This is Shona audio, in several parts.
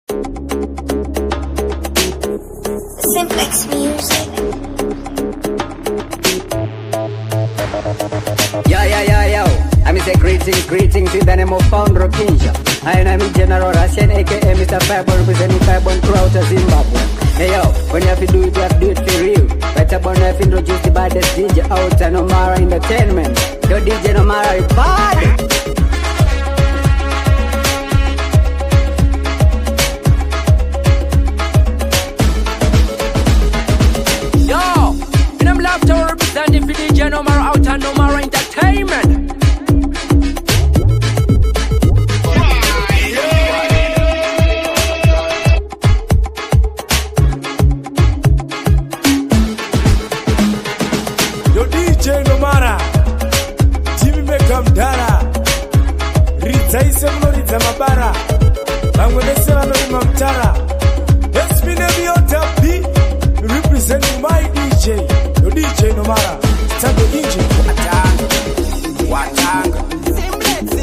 Simplex Music. Yo, I'm say greetings in the name of Founder Kinja. I am General Russian, aka Mr. Fabon, representing Fabon throughout Zimbabwe. Hey yo, when you have to do it, you have to do it for real. Better born have introduced the baddest DJ out and Nomara Entertainment. Your DJ Nomara is bad. To represent the DJ Nomara out and Nomara Entertainment. Yo DJ Nomara Jimmy Meka Mdara Ritza ise mnoritza mabara Bangwe bese vanorima mtara Let's be name Otapi representing my DJ Yo DJ Nomara Tango Inje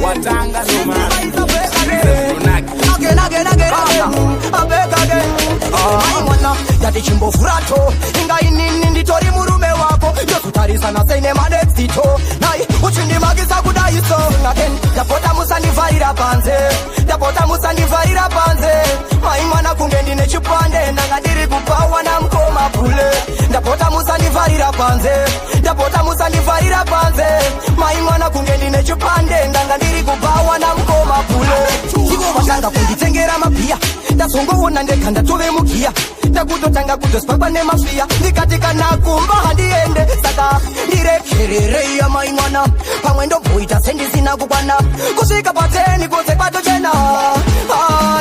Watanga Nomara Yati chimbo furato Inga inini nditori murume wako Yosutarisa na seine madexito Nai uchindi magisa kudaiso Ngaken Yapota musani varira panze Yapota musani varira panze Maimana kungendi nechupande Nangadiri kupawa na mkoma pule Yapota musani varira panze Yapota musani varira panze Maimana kungendi nechupande Nangadiri kupawa na mkoma pule Chigo watanga kunditengera mapia Ndasongo wona ndekanda tove mukia Ndakutotanga kutosipakwa nemafia Ndikatika nakumba handiende Saka ndirekerere ya maimwana Pamwendo mbuita sendi zina kukwana Kusika pateni kuse pato jena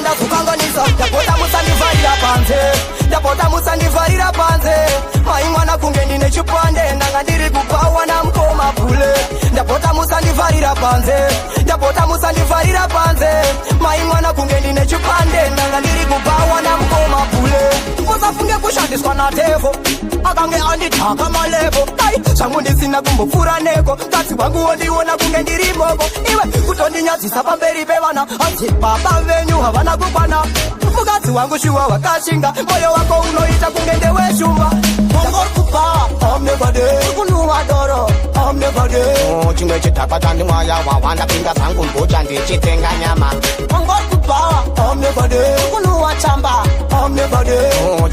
Ndakukanganisa Ndapota musani varira panze Ndapota musani varira panze Maimwana kungendi nechupande Ndangandiri kupawa na mkoma pule Ndapota musani varira panze Ndapota musani varira panze Maimwana kungendi nechupande Ndangandiri kupawa na mkoma pule Kusafunge kushandiswa na tevo Akange anditaka malevo Kai, shangu ndisina kumbufura neko Kasi wangu ondiwona kunge ndirimoko Iwe, kutondinyazisa pamberi pevana Anti baba venyu havana kupana Mukazi wangu shuwa wakashinga Moyo wako unoita kunge ndewe shumba Mongor kupa, omnebade Kunuwa doro, omnebade Chingwe chitapa tandi mwaya wawanda Pinga zangu mboja ndichitenga nyama Mongor kupa, omnebade Kunuwa chamba, omnebade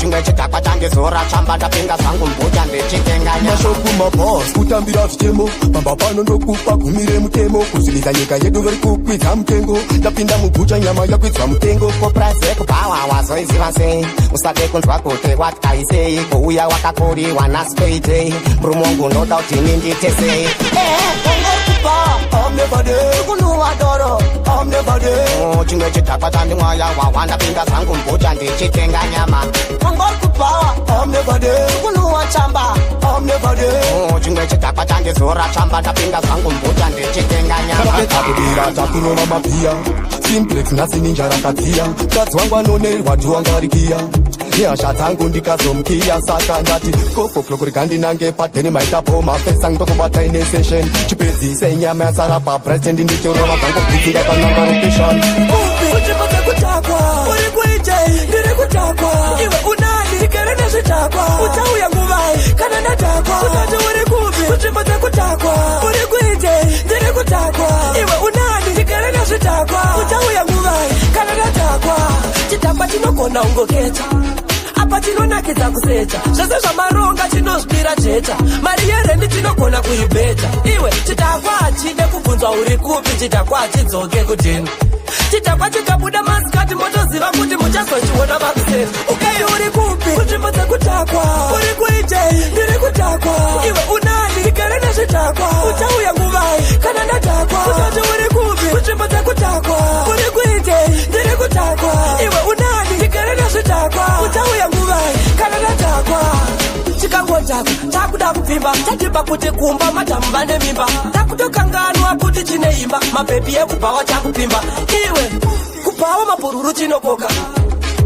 Chingwe chitapa tandi zora chamba Ndapinga zangu mboja ndichitenga nyama Mashoku mabos, kutambira vitemo Pamba pano ndokupa kumire mutemo Kuziliza nyika yedu veri kukwidza mutengo Ndapinda muguja nyama yakwidza mutengo Ko price kupawa wazoiziva sei Usade kunzwa kuti what I say Kuuya wakakori wanaspete Brumongu ndoda uti ninditese Mongor kupa, omnebade Kunuwa doro, omnebade Chingwe chitapa tandi mwaya wawanda Pinga zangu mboja ndichitenga nyama Mongor kupa, omnebade Kunuwa chamba, omnebade Chingwe chitapa tandi zora chamba Ndapinga zangu mboja ndichitenga nyama Kakudira takunoma mapia Simplex nasi ninja rakatia Kazi wangu anonerwa tuangarikia Nyasha tangu ndikazomkia Saka ndati kofo klokuri kandi nange pateni maitapo Mafesa ngitokubata ine session Chipezi senyama ya sarapa President ndichoroma kango kitinga kananga rotation Uchipote kutakwa Uri kuije, ndiri kutakwa Iwe unani, nikerene shitakwa Utahu ya nguvai, kananda takwa Utati uri kubi, uchipote kutakwa Uri kuije, ndiri kutakwa Iwe unani, nikerene shitakwa Utahu ya nguvai, kananda takwa Chitakwa chinokona ungokecha Apa chinonakidza kusecha Zvese zvamaronga chinozvira jecha Mari yerendi chinogona kuibeta Iwe chitakwa chide kubvunzwa uri kupi Chitakwa chidzoke kudini Chitakwa chikabuda masikati motoziva kuti muchazochiona vakuseri Ukei uri kupi kunzvimbo dzekutakwa Uri kuite ndiri kutakwa Iwe unani ndikere nezvitakwa Uchauya nguvai kana ndatakwa Utati uri kupi kunzvimbo dzekutakwa Uri kuite ndiri kutakwa Iwe unani ndikere nezvitakwa Uchauya nguvai kana ndatakwa Chikangotakwa takuda kupfimba Chatipa kuti kumba matamu vane mimba Takutokanganwa kuti chine imba Mabhebi ekubhawa chakupimba Iwe kubhawa mapururu chinokoka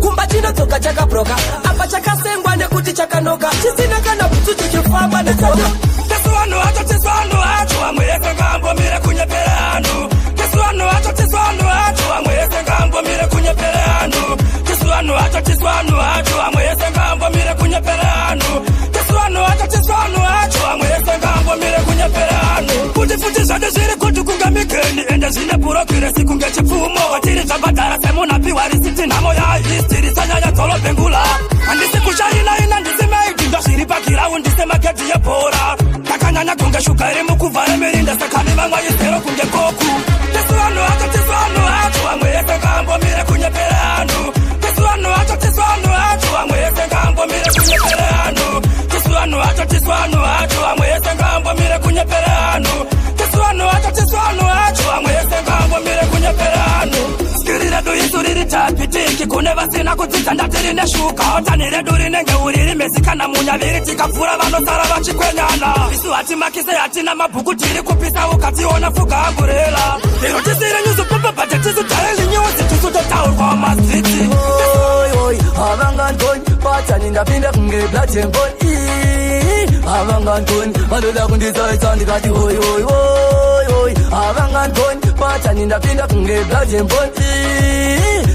Kumba chinodzoka chakabroka Apa chakasengwa nekuti chakanoka Chisina kana butsu chichifamba netsoka Tesuwanu hacho Wamwe yese ngambo mire kunyepera anu Tesuwanu hacho Wamwe yese ngambo mire kunyepera anu Ende zine puro kiresi kunge chifumo Watiri chabadara semuna piwa risiti namo ya Istiri sanya ya tolo bengula Andisi kushaina ina ndisi meidi Ndoshiri pakira undisi maketi ye pora Kakanyanya kunge shukari mukuvare mirinde Sakani mangwa yisero kunge koku Tisuanu hacho Wangwe yese kambo mire kunye pere anu Tisuanu hacho Wangwe yese kambo mire kunye pere anu Tisuanu hacho Wangwe yese kambo mire kunye pere anu Tisuanu hacho Wangwe yese kambo mire kunye pere anu Skirire du isuriri chapitiki Kune vasina kutita ndatiri neshuka Otanire duri nenge uriri mesika na munyaviri Tikafura vano sara vachikwenyana Isu hati makise hati na mabuku tiri kupisa Ukati ona fuka agurela Iro tisire nyusu pupa pate tisu tareli nyusi Tisu totaur kwa masiti Oi, avangan kon Pachani ndapinda kunge black and boy Avangan kon Malola kundisa isandi kati oi Avangan kon Pachani ndapinda kunge black and boy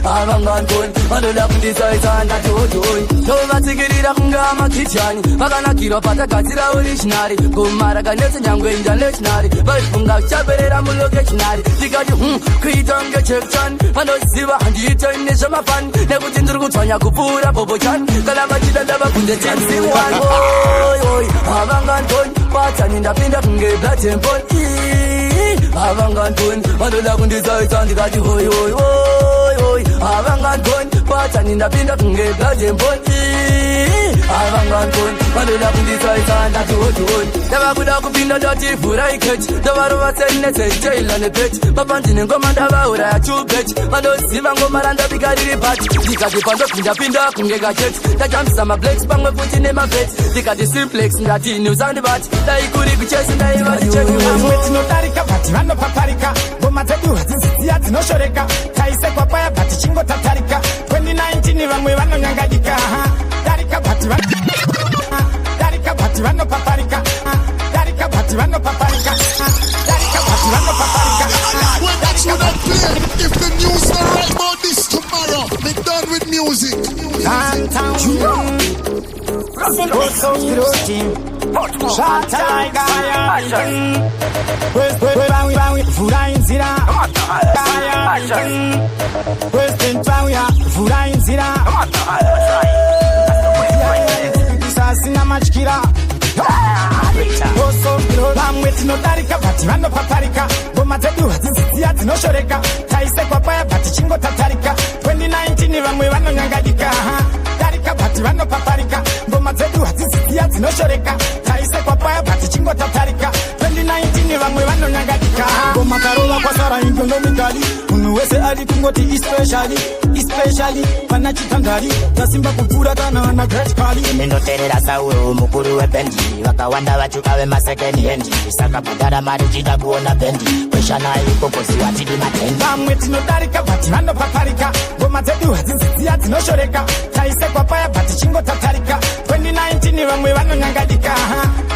Avangan kon Malola kundisa isandi kati oi Tova tikirira kunga makichani Vakana kiro pata katira originari Kumara kanese nyangwe internationali Vaifunga chaperera mulocationari Tikati kuitange chekchan Vanosiva handita inesha mafan Nekuti ndiri kutswanya kupura bobochan Kala machita ndaba kunde chensi wan Oi, avangan kon Pachani ndapinda kunge black and boy Avangan kon Malola kundisa isandi kati oi Avangan kon Pachani ndapinda kunge black and boy Avangan kon Malola kundisa isandi kati oi Dava kuda kupinda dati fura ikech Dava rova sene sejaila ne pech Papantine ngoma ndava ura ya chubech Mandosiva ngoma randa bikariri pati Dikati pando pinda kungega jet Dajambisa mablex pangwe futine mafet Dikati simplex ndati newsandi bati Daikuri kuchesi ndaiva chicheki Amweti notarika pati vano paparika Goma zedu hazinsitia zinoshoreka Kaise kwa paya pati chingo tatarika 2019 vamwe vano nyangadika Darika pati vano Darika pati vano paparika Darika pati vano paparika Darika pati vano paparika Well, that's what I play. If the news are right about this tomorrow, be done with music. Vamwe tinodarika bati vano paparika Ngoma zedu hadzizidziya dzinoshoreka Taise kwa paya bati chingo tatarika 2019 vamwe vano nyangadika Darika bati vano paparika Ngoma zedu hadzizidziya dzinoshoreka Taise kwa paya bati chingo tatarika 2019 vamwe vano nyangadika Ngoma karova kwa sara indonomikali Unu wese ali kungoti especially Pana chitandari Tasimba kupura kana na great kali Mindoterera sauro mukuru webendi Wakawanda wachukawe masekeni hendi Saka padara marichida kuona bendi Kweshana ikokosi watidi matendi Vamwe tinodarika bati vano paparika Ngoma zedu hadzizidziya dzinoshoreka Taise kwa paya bati chingo tatarika 2019 vamwe vano nyangadika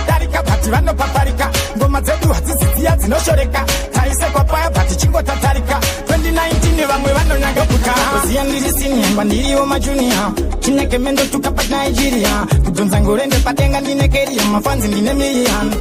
Darika bati vano paparika Ngoma zedu hadzizidziya dzinoshoreka Taise kwa paya bati chingo tatarika 2019 vamwe vano nyangadika Kozia ndiri sinyamba ndiriwo majunia Chineke mendo tukapa Nigeria Kudonza ngorende patenga ndine keria Mafanzi ndine milian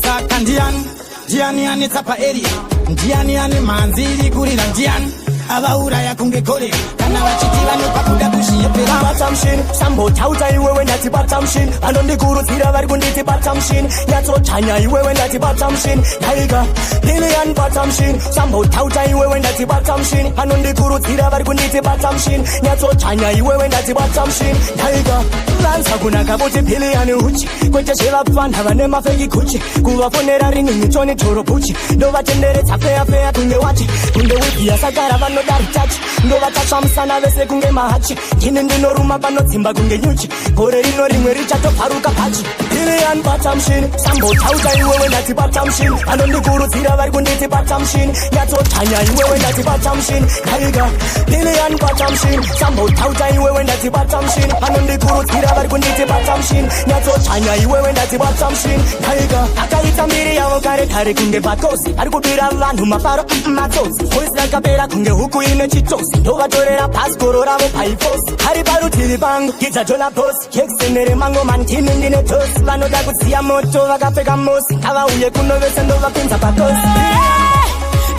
Saka ndiani anetsapa area Ndiani manzili kurira ndiani Avaura ya kungekole Kana wachitiva nopakuda kushiyepera Batamshin, sambo tauta iwewe ndati batamshin Anondikurudzira vari kunditi batamshin Nyatsochanya iwewe ndati batamshin Taiga, Lilian batamshin Sambo tauta iwewe ndati batamshin Anondikurudzira vari kunditi batamshin Nyatsochanya iwewe ndati batamshin Taiga, Lanza kunaka buti Lilian uchi Kwete shela pfanda vane mafeki kuchi Kuvafonera rini mitoni toro puchi Ndovatenderedza fea kunge wati Kunge wipi yasagara vano dari tachi Ndovatatsva musana vese kunge mahachi Ndine ndinoruma panodzimba kunge nyuchi Gore rino rimwe richatopfaruka pachi Lilian batamshin Sambo tauta iwewe ndati batamshin Anondikurudzira vari kunditi batamshin Nyatsochanya iwewe ndati batamshin Kaiga Lilian batamshin Sambo tauta iwewe ndati batamshin Anondikurudzira vari kunditi batamshin Nyatsochanya iwewe ndati batamshin Kaiga Akaita mbiri yavo kare kunge batosi Ari kubira vanhu mafaro matsotsi Voice rakapera kunge huku ine chitosi Ndovatorera paskoro ravo paifosi Ari parutivi pangu gidza jona bosi Yeksenere mango mantini ndine tosi Vanoda kudziya moto vakapfeka mosi Avauye kuno vese ndovapinza pakosi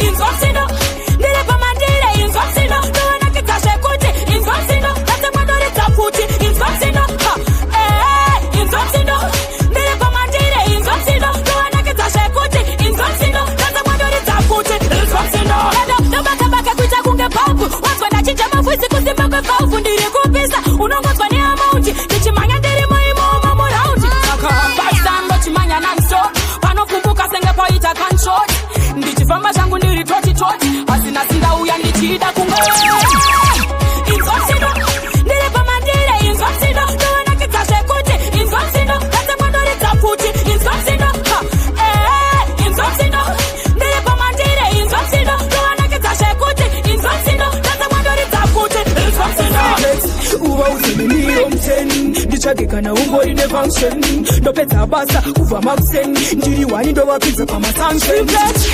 inzopsino ndiri pamandire inzopsino ndoona kitashe kuti inzopsino kati mwandoridza kuti inzopsino inzopsino ndiri pamandire inzopsino ndoona kitashe kuti inzopsino kati mwandoridza kuti inzopsino ndobakabaka kuita kunge pampu wazwa ndachinja mavwisi kusimba kwevalvu ndiri kupisa unongodzwa neamaundi ndichimanya ndiri muimomo muraundi pasango chimanya namso panokumbuka senge poita kanshot ndichifamba zvangu ndiri toti asina sindauya ndichida kunge inzopsino ndiri pamandire inzopsino ndoona kitashe kuti inzopsino kati mwandoridza kuti inzopsino inzopsino ndiri pamandire inzopsino ndoona kitashe kuti inzopsino kati mwandoridza kuti inzopsino uva uzinimiro mteni ndichage kana ungori nefunction ndopedza basa kubva makuseni ndiri wani ndovapidza pamasanction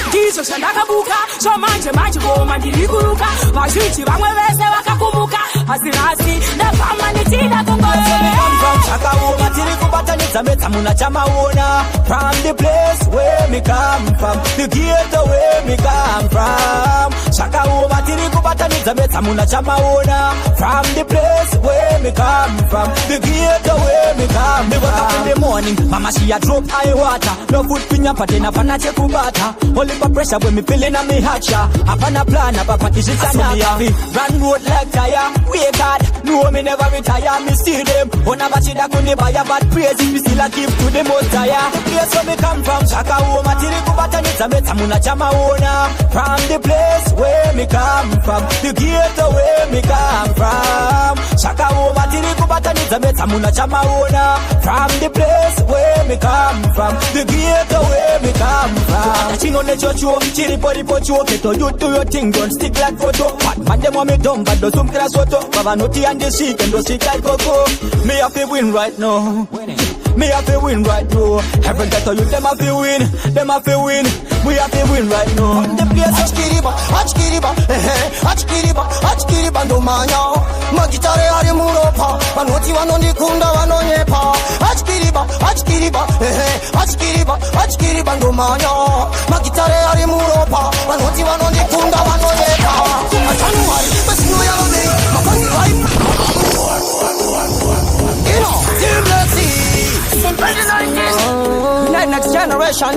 ndizvo zvandakabuka zvomanje manje goma ndiri kuruka vazhinji vamwe vese vakakumuka asi rasi ndafamba ndichida kungochakaoma tiri kubatanidza medza muna chamaona from the place where me come from the ghetto where me come from chakaoma tiri kubatanidza medza muna chamaona from the place where me come from the ghetto where me come from. Me wake up in the morning mama she a drop high water no food pinya patena pana chekubata only for pressure when me feeling on me heart ya apana plan apa kishitana run road like tire we God no me never retire me see them on a bachida kundi baya but praise me still a give to the most higher place where me come from chakaoma tiri kubatanidza medza muna chamaona from the place where me come from the ghetto where me come from chakaoma tiri kubatanidza medza muna chamaona from the place where me come from the ghetto where me come from chino nechocho chiripo ripo chuo keto you do your thing don't stick like photo man them want me dumb but do some crash photo baba noti and the shit and do stick like coco me have to win right now me have to win right now every ghetto you them have to win we have to win right now the place achkiriba ndomanya magitare ari muropa vanoti vanondikunda vanonyepa achkiriba ndomanya magitare ari muropa vanoti vanondikunda vanonyepa achanuari besino yavamei mapangi vai next generation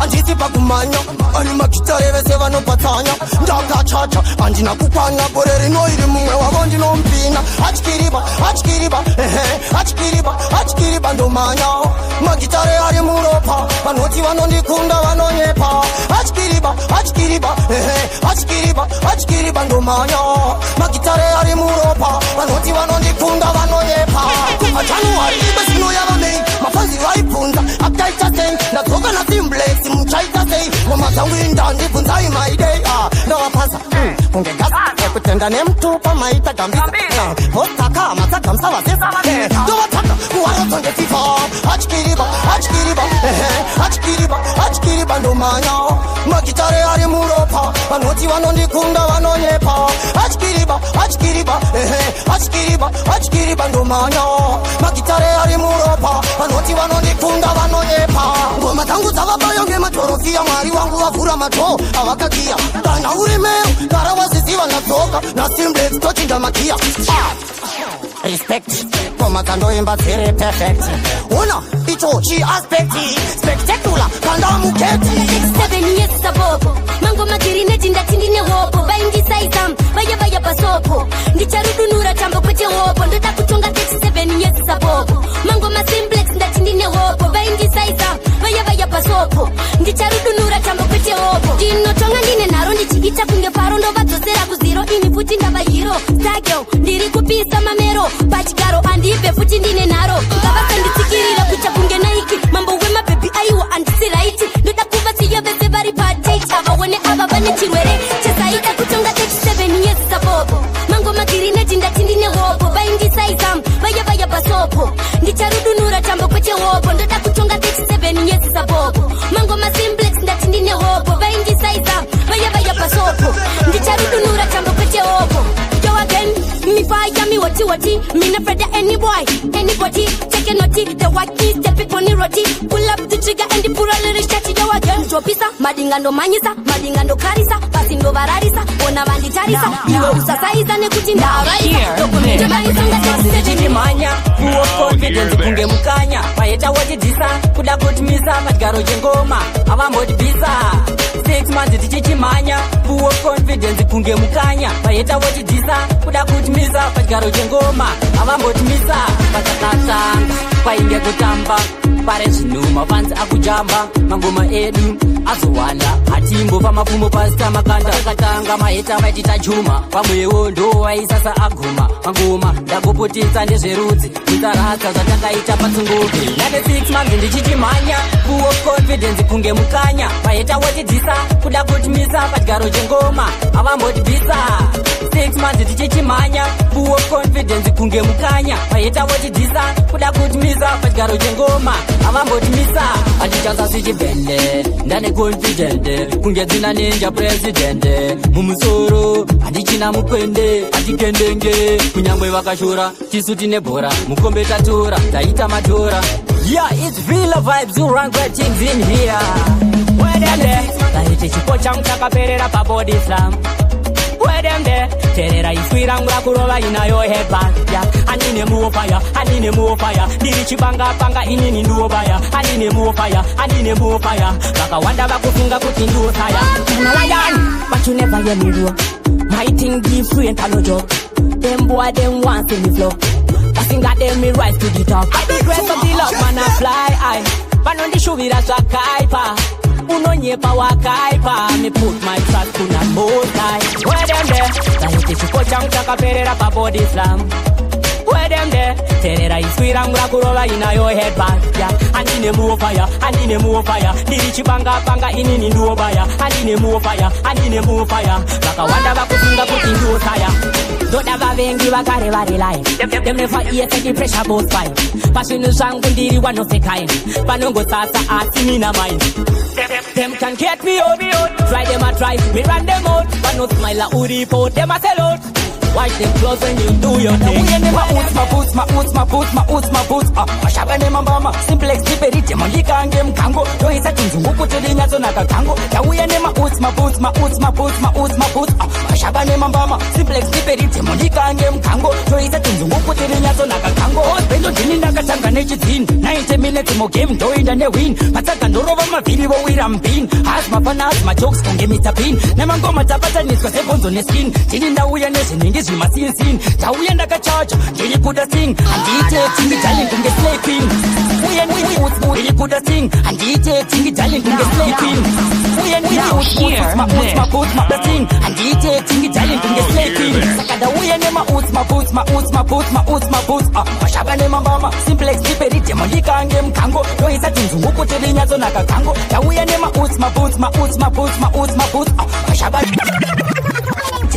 andisipa kumanya ani magitare vese vanopatanya ndakachacha andina kukwanya gore rino iri mumwe wavo ndinompina achkiriba ndomanya magitare ari muropa vanoti vanondikunda vanonyepa achkiriba ndomanya magitare ari muropa vanoti vanondikunda vanonyepa achanuari besino yavamei mafanzi vaibvunza akutaita sei ndadzoka nasimblesi muchaita sei ngoma dzangu indandibvunzai maidei ndavapasa kunge gasa ekutenda nemutupa maita gambisa postaka matsagamsa vasesa ndovataka kuwarodzongefifa achkiriba ndomanya magitare ari muropa vanoti vanondikunda vanonyepa achkiriba ndomanya magitare ari muropa vanoti vanondikunda vanonyepa ngoma dzangu dzavabayonge matorofiya mwari wangu vavhura mato avakakiya kana uri meu gara waziziva ndadzoka nasimbles tochinja makiya respect ngoma dzandoimba dziri perfect una icho chiaspect spectacular kandamuketi 7 years sabopo mangoma dziri netindati ndine hopo vaingisaisam vaya pasopo ndicharudunura tambo kwete hopo ndoda kutonga 37 years sabopo mangoma simplex ndati ndine hopo vaingisaisam vaya pasopo ndicharudunura tambo kwete hopo ndinotonga ndine nharo ndichiita kunge paro ndovadzosera kuziro ini futi ndava hero stagel ndiri kupisa mamero pachigaro andibve futi ndine nharo ngavasanditsikirira kuita kunge naiki mambo wemabhebhi aiwa andisi raiti ndoda kuva siyo vese vari padate ava wene ava vane chirwere body. Me no afraid of any boy, anybody. Take a naughty, the white keys, step it on the roti. Pull up the trigger and the pura little shot yo again. Jopisa, madingando manyisa, madingando karisa, pasindo vararisa, ona banditarisa. Iwe usasaiza ne kutinda abaisa. Dokumento baisanga tete manya, full of confidence kunge mukanya. Paeta watidisa, kuda kutimisa, matigaro jengoma, avamboti bisa. 6 months tichichimanya, full of confidence kunge mukanya. Paeta watidisa, kuda kutimisa, matigaro jengoma, avamboti misa. Patakatanga, painge kutamba, pare zvinuma panzi akujamba, mangoma edu azowanda hatimbo pamafumo pasita makanda akatanga maheta vaitita chuma pamwewo ndo vaisasa aguma mangoma ndakupotesa ndezverudzi kutaratsa zvatakaita patsunguke nane 6 months ndichichimhanya full of confidence kunge mukanya maheta wotidzisa kuda kutimisa pachigaro chengoma avambotibvisa 6 months tichichimhanya full of confidence kunge mukanya maheta wotidzisa kuda kutimisa pachigaro chengoma avambotimisa handichasasi chibhende ndane confident kunge dzina ninja president mumusoro handichina mukwende hatikendenge kunyangwe vakashora tisu tine bhora mukombe tatora taita matora. Yeah, it's real vibes, you run great things in here. Where them there? Taite chipo changu chakaperera pa body slam. Where them there? Terera iswirangura kurova ina yo headband. Yeah, anine more fire. Diri chibanga panga inini nduo baya. Anine more fire. Baka wanda bakufunga kuti nduo saya. I'm a lion, but you never hear me roar. My thing different and no joke. Them boy them want see me flow. Passing got them me rise to the top. I the grace of the love man I fly high. But on the show we that's a kaipa. Unonyepa wakaipa. Me put my trust to the most high. Where them there? Tahiti chipo changu chakaperera pa body slam. Where them there? Terera iswirangura kurova ina yo headband. Yeah, anine more fire. Diri chibanga panga inini nduo baya. Anine more fire. Baka wanda bakufunga kuti nduo saya. Don't ever vengi vakare vari life. Them never hear the pressure both fight. Passion zangu ndiri one of the kind. Panongo sasa asini na mind. Them can get me out. Try them a try, me run them out. But no smile a uri po, them a sell out. Watch them close when you do your thing. We ain't my boots. Ashaba ne mambama, simple experience. Malika ange mkango, to isa tunzunguku telinya zona kakango. Ya we ain't my boots. Ashaba ne mambama, simple experience. Malika ange mkango, to isa tunzunguku telinya zona kakango. Bendo dini nakatanga nechidin. 90 minutes mo game, do it and they win. Mataka ndorova mavili wo wirampin. As my jokes kunge mitapin. Nemango matapata nisko sebonzo neskin. Tini na uya nesingi. Zimasinsin, tawuyenda kachacha, ndili kuda sing, andite tingi darling kunge slay queen. Ndili kuda sing, andite tingi darling kunge slay queen. My sing, andite tingi darling kunge slay queen. Sakada uyene my boots. Ashaba ne mambama, simple experience. Malika ange mkango, to isa tunzunguku telinya zona kakango. Tawuyene my boots. Ashaba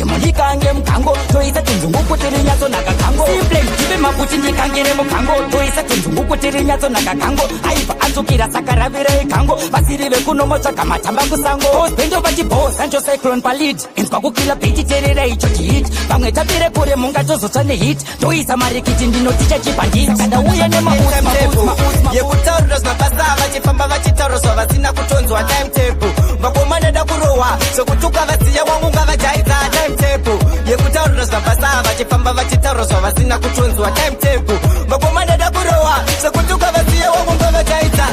Malika ange mkango, to isa tunzunguku telinya zona kakango. Simple, jibe makuti ndikangere mkango, to isa tunzunguku telinya zona kakango. Aiva azukira sakaravire kango, basiri bekuno mocha kama tamba kusango. Bendo bati boss, ancho cyclone palid. Inskwa kukila piti terera icho hit. Bangwe tapire kure munga jozo chane hit. To isa marikiti ndino ticha chipandi. Kada uya ne mabuts. Ye kutaurus na basa vachifamba vachitaurus vazina kutonzwa timetable. Vakomane da kurowa, so kutuka vasiya wangunga vajaiza timetable. Ye kutaurus na basa vachifamba vachitaurus vazina kutonzwa timetable. Vakomane da kurowa, so kutuka vasiya wangunga vajaiza.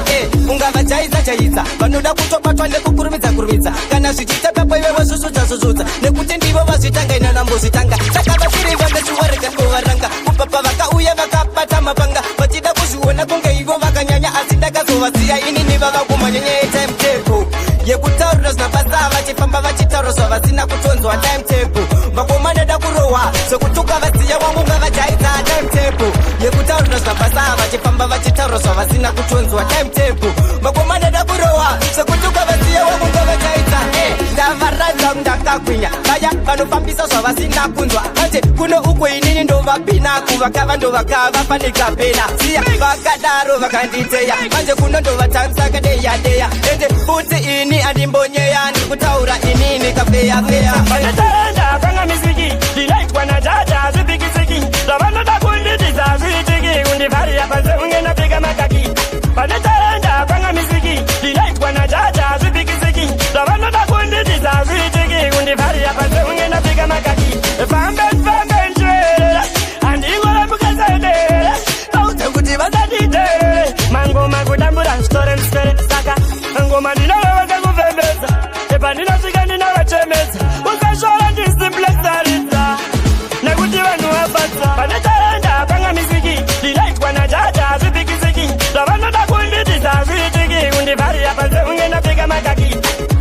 Unga vajaiza. Vanoda kutopatwa nekukurumidza. Kana zvichitapa paiwe vazuzudza. Nekuti ndivo vazvitanga ina nambozvitanga. Saka vachiri vamechiwarika kuvaranga. Kupapa vakauya vakapata mapanga. Vachida kuzviona kunge ivo vakanyanya asi ndakazovasiya inini vavakumanyanya timetable. Yekutaurira znabasa vachifamba vachitaurwa vasina kutonzwa timetable. Vakomana da kurowa sokutuka vasiya wangunga vajaidza timetable. Yekutaurira znabasa vachifamba vachitaurwa vasina kutonzwa timetable. Vakomana da kurowa sokutuka vasiya wangunga vajaidza ndavaradza ndakagwinya vaya vanofambisa zvavasina kunzwa anje kuno uko inini ndovabhinaku vakava ndovakavafanika pena siya vakadaro vakanditeya manje kuno ndovatamsakadeyadeya ende futi ini andimbonyeya ndikutaura inini kafeyafeya vanatenda kanga misiki dilaitwa na jaja zvipikisiki zvavanoda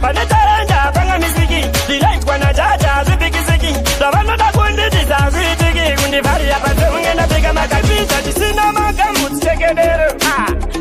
panetaranja panga miziki lilaitwa na jaja zipikiziki lavanoda kunditiza kuitiki kundivharia panze ungenda pika makapisa tisina magamu tichekedero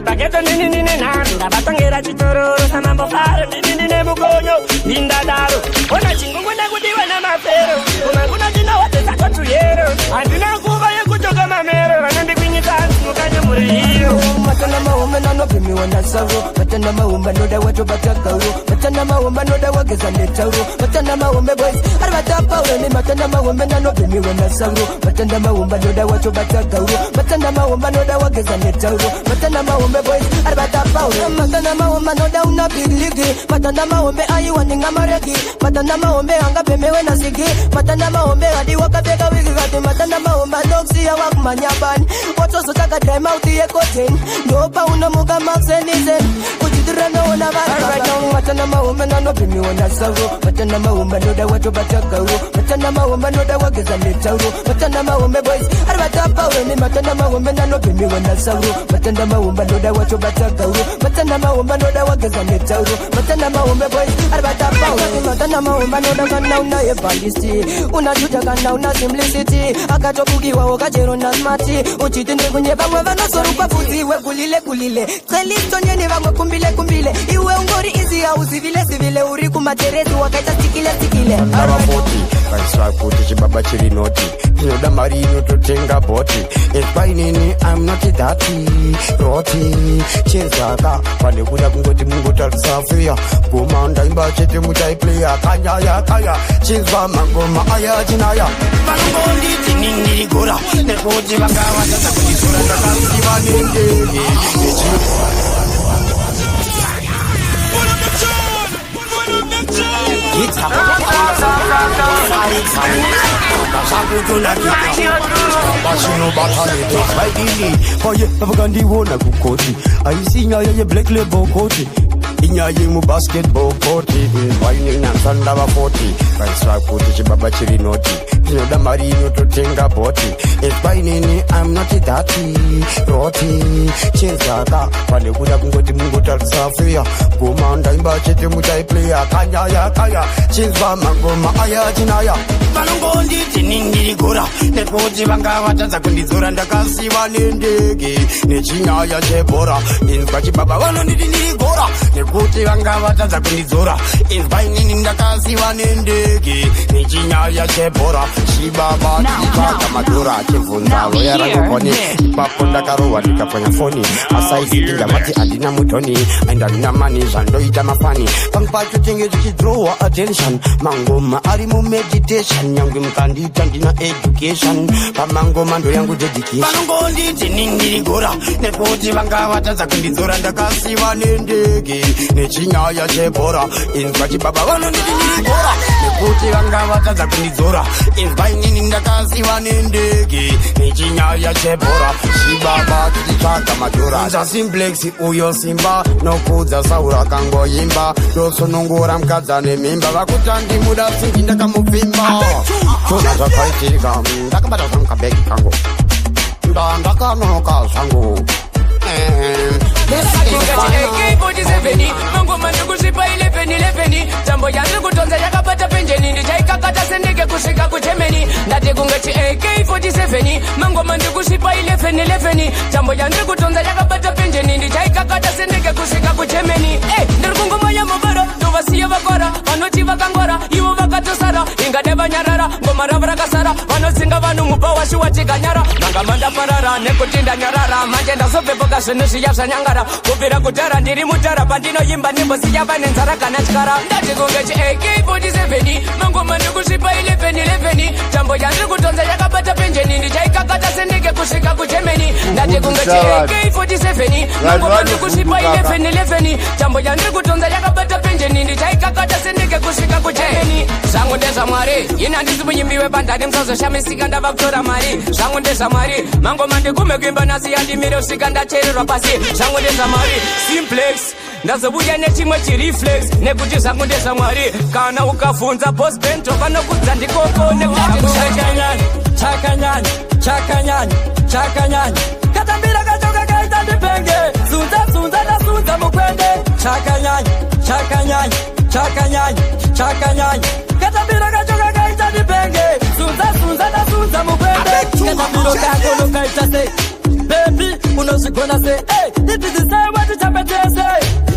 paketo nini naro ndavatongera chitororo samambofaro nini mukonyo indadaro ona chingungunda kudiwa na mafero kumanguna chinawatesakotuyero handina nguva yekutoka mamero vanondikwinyitasi mukanya muri hiro matana mahombe nanopimiwa na sauro matana mahombe noda watu batagauro matana mahombe noda wageza netauro matana mahombe boys ari batapauro ni matana mahombe nanopimiwa na sauro matana mahombe noda watu batagauro matana mahombe noda wageza netauro matana mahombe boys ari batapauro matana mahombe noda una big league matana mahombe ayiwaninga maregi matana mahombe angapemewe na sigi matana mahombe hadi wakabeka wiki kati matana mahombe noksi ya wakumanyabani watoso taka time out ye koten ndopa unamuka maxenizen kujidira na ona baba matana mahombe nanopimiwa na sauro matana mahombe noda watu batagauro matana mahombe noda wageza netauro matana mahombe boys ari batapauro ni matana mahombe nanopimiwa na sauro matana mahombe noda watu batagauro matana mahombe noda wageza netauro matana mahombe boys ari batapauro matana mahombe noda kana una ye ballisti unatuta kana una simplicity akatobukiwa wakajero na smarti uchitinde kunye bamwe vanosoruka futi we kulile khelistonyeni vamwe kumbile iwe ungori izi hausivile uri kumaterezi wakaita sikile navafoti vaisvakuti chibaba chiri noti inoda mari inototenga bhoti ekwainini I'm not dhati roti chezaka pane kuda kungoti mungotarisa feya ngoma ndaimba chete mutaiplaya kaya chezva mangoma aya chinaya vanongonditi nindirigora nekuti vangavataza kundisora ndakasiva nendege vakandiona kukoti aisi nyaya yeblack label koti inyaya mubasketball koti vainenyansanda vafoti vaisvakuti chibaba chiri noti inoda mari inototenga bhoti ekwainini I'm not dhati roti chezaka pane kuda kungoti mungotarisa feya ngoma ndaimba chete mutaiplaya kaya chezva mangoma aya chinaya vanongonditi nindirigora nekuti vangavatadza kundidzora ndakasiva nendege nechinyaya chebhora inzwa chibaba vanonditi ndirigora nekuti vangavatadza kundidzora inzwa inini ndakasiva nendege nechinyaya chebhora chibaba chitsvaga madhora achibvunza roya rangokoni ipapo ndakarohwa ndikapwanya foni asaiziti ndamati handina mudhoni and handina mani zvandoita mafani pangu pacho tenge tichidrowa attention mangoma ari mumeditation nyange mukandiita ndina education pamangoma ndo yangu dedication vanongonditi nindirigora nekuti vangavatadza kundidzora ndakasiva nendege nechinyaya chebhora inzwa chibaba vanonditi ndirigora nekuti vangavatadza kundidzora inzwa inini ndakasiva nendege nechinyaya chebhora chibaba tichitsvaga madhora nza simplex uyo simba nokudza saura kangoimba ndosonongora mukadza nemimba vakuti muda singi ndakamupfimba tona zvakaitika ndakabata zvangu kabhegi kangu ndakanoka zvangu AK-47 mangoma ndikusvipa 11 tambo yandiri kutonza yakabata penjeni ndichaikakata sendege kusvika kuchemeni ndati kungeti AK-47 mangoma ndikusvipa 11 tambo yandiri kutonza yakabata penjeni ndichaikakata sendege kusvika kuchemeni ndiri kungomanya mabara ndovasiya vakora vanoti vakangwara ivo vakatosara ingade vanyarara ngoma ravo rakasara vanotsinga vanhu mupa washiwatiganyara vangamandaparara nekuti ndanyarara manje ndazobvepoka zvinhu zviya zvanyangara kubvira kudhara ndiri mudhara pandinoimba nembosiya vane nzara kana tyara ndati kungeti AK-47 mangoma ndikusvipa 11 tambo yandiri kutonza yakabata penjeni ndichaikakata sendege kusvika kuchemeni ndati kungeti AK-47 mangoma ndikusvipa 11 tambo yandiri kutonza yakabata penjeni ndichaikakata sendege kusvika kuchemeni zvangu ndezvamwari ina handisi munyimbi wepandani musazoshamisika ndava kutora mari zvangu ndezvamwari mangoma ndigume kuimba nhasi yandimire kusvika ndachererwa pasi zvangu ndezvamwari simplex ndazobuya nechimwe chireflex nekuti zvangu ndezvamwari kana ukavhunza bosbento vanokudza ndikoko chakanyanya katambira kachoka kaita ndipenge sunza ndasunza mukwende chakanyanya chakanyanya katapira kachoka kaita dipenge sunza na sunza mukwende katapiro kako kaita se baby unozigona se nitizise watu chapetese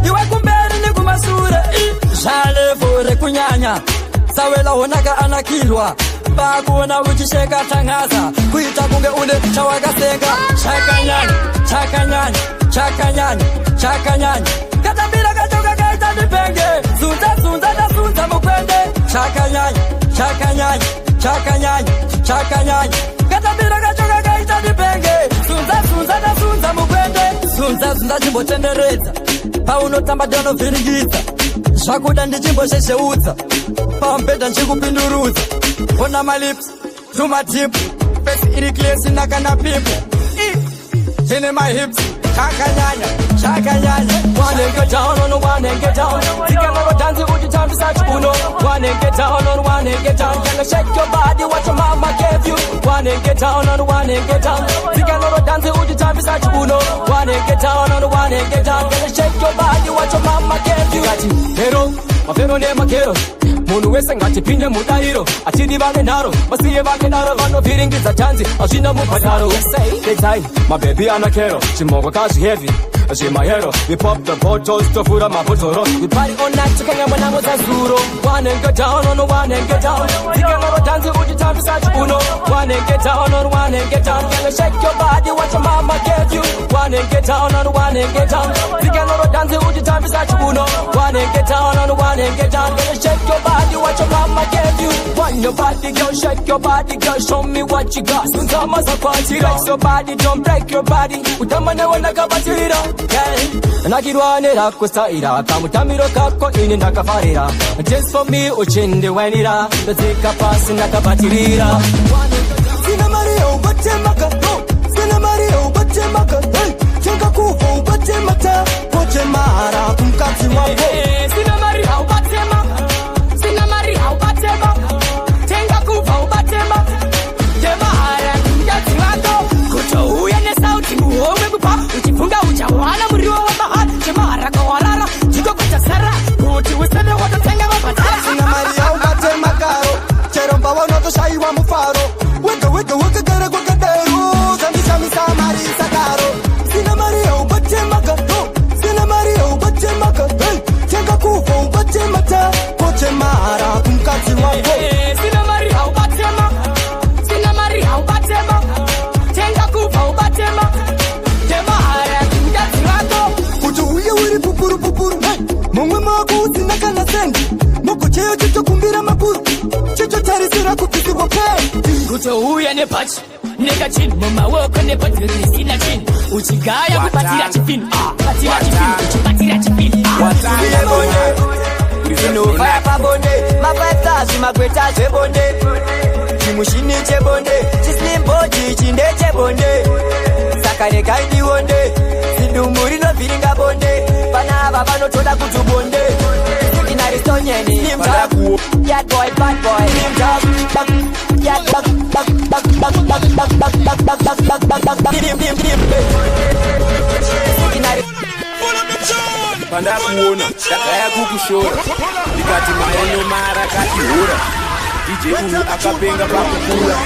iwe kumberi ni kumasure jale vore kunyanya sawela honaka anakilwa bakuona uchisheka tangaza kuita kunge ule chawakasenga chakanyanya katapira kachoka kaita dipenge sunza na sunza mukwende chakanyanya katapira kachoka kaita dipenge sunza na sunza mukwende sunza chimbotenderedza paunotamba donovhiringidza zvakuda ndichimboshesheudza pambedha nchikupindurudza ona malips tumatipu pesi iri klesi nakana pipu ine my hips chakanyanya wanna get down on wanna get down tikana dance uji tambisa chibuno wanna get down on wanna get down can shake your body what your mama gave you wanna get down on wanna get down tikana dance uji tambisa chibuno wanna get down on wanna get down can shake your body what your mama gave you hero mafero ne makero munhu wese ngatipinde mudairo atidi vane nharo vasiye vake nharo vanovhiringidza chanzi hazvina mubhadharo detai mabebi anakero chimoko kazvihevi zvemahero we pop the bottles tovhura mabhotoro we party all night tikanyamba nango dzazuro one and get down on one and get down tikanga vadanzi uchitambisa chibuno one and get down on one and get down can shake your body what your mama gave you one and get down on one and get down tikanga vadanzi uchitambisa chibuno one and get down on one and get down can shake your body what your mama gave you want your body girl shake your body girl show me what you got sunzama zakwati raise your body don't break your body utamane wanakabatira nakirwane rakusaira kamutamiro kako ini ndakafarira just for me uchindiwenira ndodzika pasi ndakabatirira sina maria ubatemaka sina maria ubatemaka tenga kuva ubatemata koje mara kumkati wako sina maria ubatemaka sina maria ubatemaka tenga kuva ubatemaka je mara kumkati wako kutouya nesauti muhomwe kupa uchifunga uchawana muriwo wa bahari chemara kawarara chikokocha sara kuti useme watotenga mabhatara sina maria ubatemakaro cheromba wanotoshayiwa mufaro wega gara kwakadaro zandishamisa mari sakaro sina maria ubatemakaro sina maria ubatemaka tenga kufa ubatemata koche mara kumkati wako sina maria ubatemaka sina maria ubatemaka tenga kufa ubatemaka uri pupuru mumwe makuti nakana sendi mukucheyo chitokumbira mapuru chichotarisira kupisirwa pei kutouya nebhachi nekachini mumawoko nebhatirisina chini uchigaya kubatira chipini uchibatira chipini inovaya pabonde mafaitazi magweta zvebonde chimushini chebonde chislimbodi chinde chebonde saka rekaindiwonde zidumu rinovhiringa bonde pana ava vanotoda kuti bonde inaristonyeni nimtaku yad boy bad boy nimtaku yad pandakuona ndakaya kukushora ndikati maeno mara katihura DJ uyu akapenga pakukura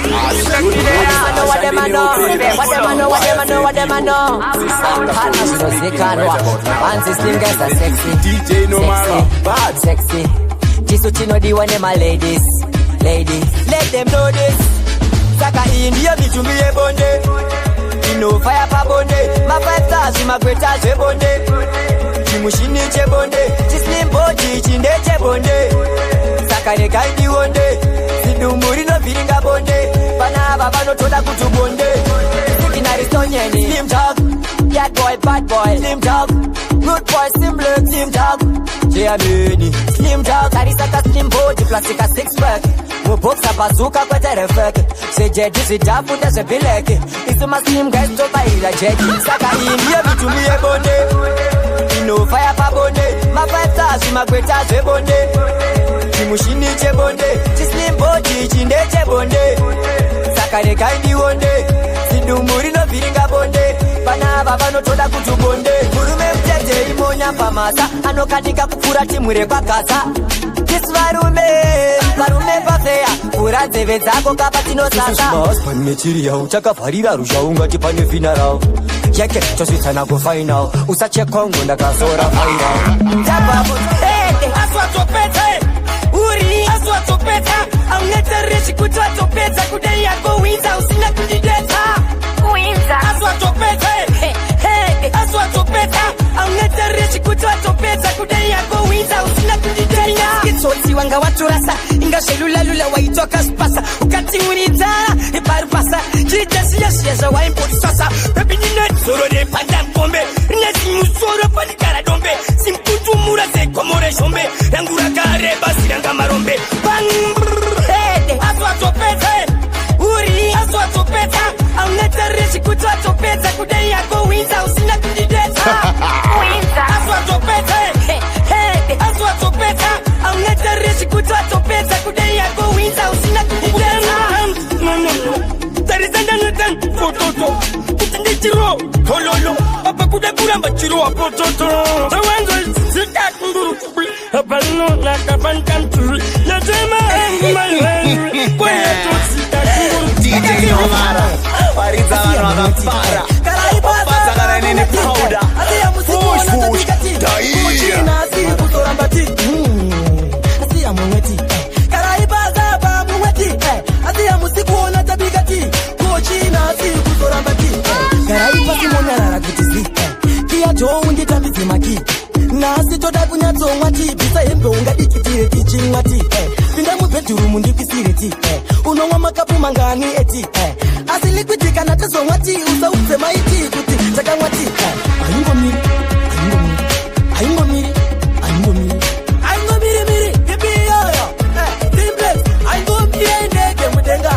DJ Nomara bad sexy chisu chinodiwa nemaladies ladies let them know this saka indiya mitumbi yebonde inofaya pabonde mafaitazi magweta zvebonde chimushini chebonde chislimbodi chinde chebonde saka rekaindiwonde zidumu rinovhiringa bonde pana ava vanotoda kuti bonde inaristonyeni slim talk yad boy bad boy slim talk good boy simple slim talk jeameni slim talk tarisaka slim body plastica six pack muboxa bazuka kweterefeke sejedi zvidhafu ndezvebileke isu maslim guys tobaira jedi saka indiye mitumbi yebonde inofaya pabonde mafaitazi magweta zvebonde chimushini chebonde chislimbodi chinde chebonde saka rekaindiwonde zidumu rinovhiringa bonde pana ava ava vanotoda kuti bonde murume mutete imonya pamasa anokatika kupfura timwire kwagaza tisi varume pafeya pfura nzeve dzako kapa tinosasa pane chiri yau chakavharira rusha ungati pane finarao yeke tosvitsana kufainal usachekwangu ndakazora fainal tabapo aswatopedza uri aswatopedza aunetereshi kuti watopedza kudai yako winza usina kundideta aswatopedza aswatopedza aunetereshi kuti watopedza kudai yako winza usina kundideta itsotsi wanga watorasa ingazvelulalula waitoka spasa ukatimuridza iparupasa chiritesiyasiya zvawaimbodisasa pepininodzoro repanda mkombe rinazimusoro panikara dombe simkutumura zekomore shombe rangu rakareba siranga marombe aswatopedza uri aswatopedza aunetereshi kuti watopedza kudai yako winza usina kundideta aswatopedza aswatopedza aunetereshi kuti watopedza kudai yako winza usina kundideta tarizandanotan fototo kutindichiro tololo apa kuda kuramba chiro apototo tawanzo zikakunguru apano nakapankanturi natema my kweto zikakunguru DJ Nomara waridza vanhu vakafara opasa kana nene powder fush daia asiri kuzoramba ti asiya mumweti karaibaza pa mumweti asiya musikuona tabika ti kochina asiri kuzoramba ti karaiba simonarara kuti zi kia joungi tambidze maki nasi toda kunyatsomwa ti bvisa hembe ungadikitire tichimwa ti pinda mubhedhurumu ndikwisire ti unomwa makapu mangani eti asilikwiti kana tazomwa ti usaudze maiti kuti takamwa ti aingomiri ibiyoyo simplex aingomire ndege mudenga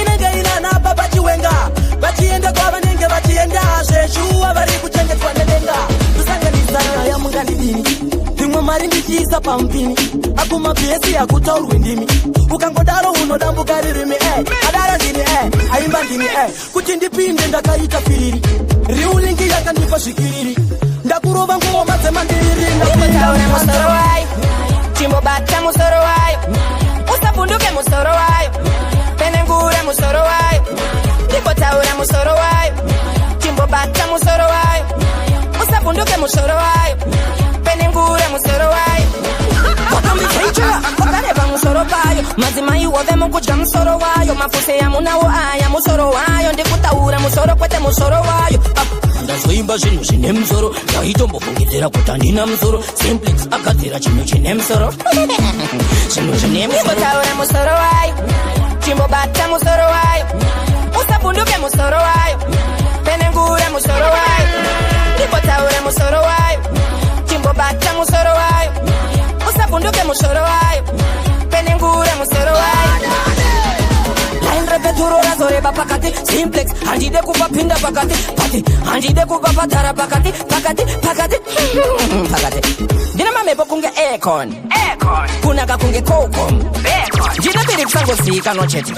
inenge inana baba chiwenga vachienda kwavanenge vachienda zveshuwa vari kuchengetwa nedenga kusanganisana yamunganidini imwe mari ndichiisa pampini akumabhesi akutaurwe ndimi ukangodaro unodambuka ririmi adara ndini aimba ndini kuti ndipinde ndakaita firiri riulingi yakandipa zvikiriri ndakurova ngoma dzemandiriri ndakuitaure musoro wayo chimbobata musoro wayo usavhunduke musoro wayo penengure musoro wayo ndimbotaura musoro wayo chimbobata musoro wayo usavhunduke musoro wayo penengure musoro wayo wakambichaichora wakareva musoro payo madzimai wove mukudya musoro wayo mafuse yamunawo aya musoro wayo ndikutaura musoro kwete musoro wayo ndazoimba zvinhu zvine musoro ndaitombofungidzira kuti handina musoro simplex agadzira chinhu chine musoro zvinhu zvine musoro musoro wayo chimbobata musoro wayo usavhunduke musoro wayo penengure musoro wayo ndimbotaura musoro wayo chimbobata musoro wayo usavhunduke musoro wayo penengure musoro wayo lainrepeturo razoreba pakati simplex handide kupa pinda pakati pati handide kupa patara pakati ndina mamepo kunge aircon kunaka kunge cocom ndine biri kusangozika nocheti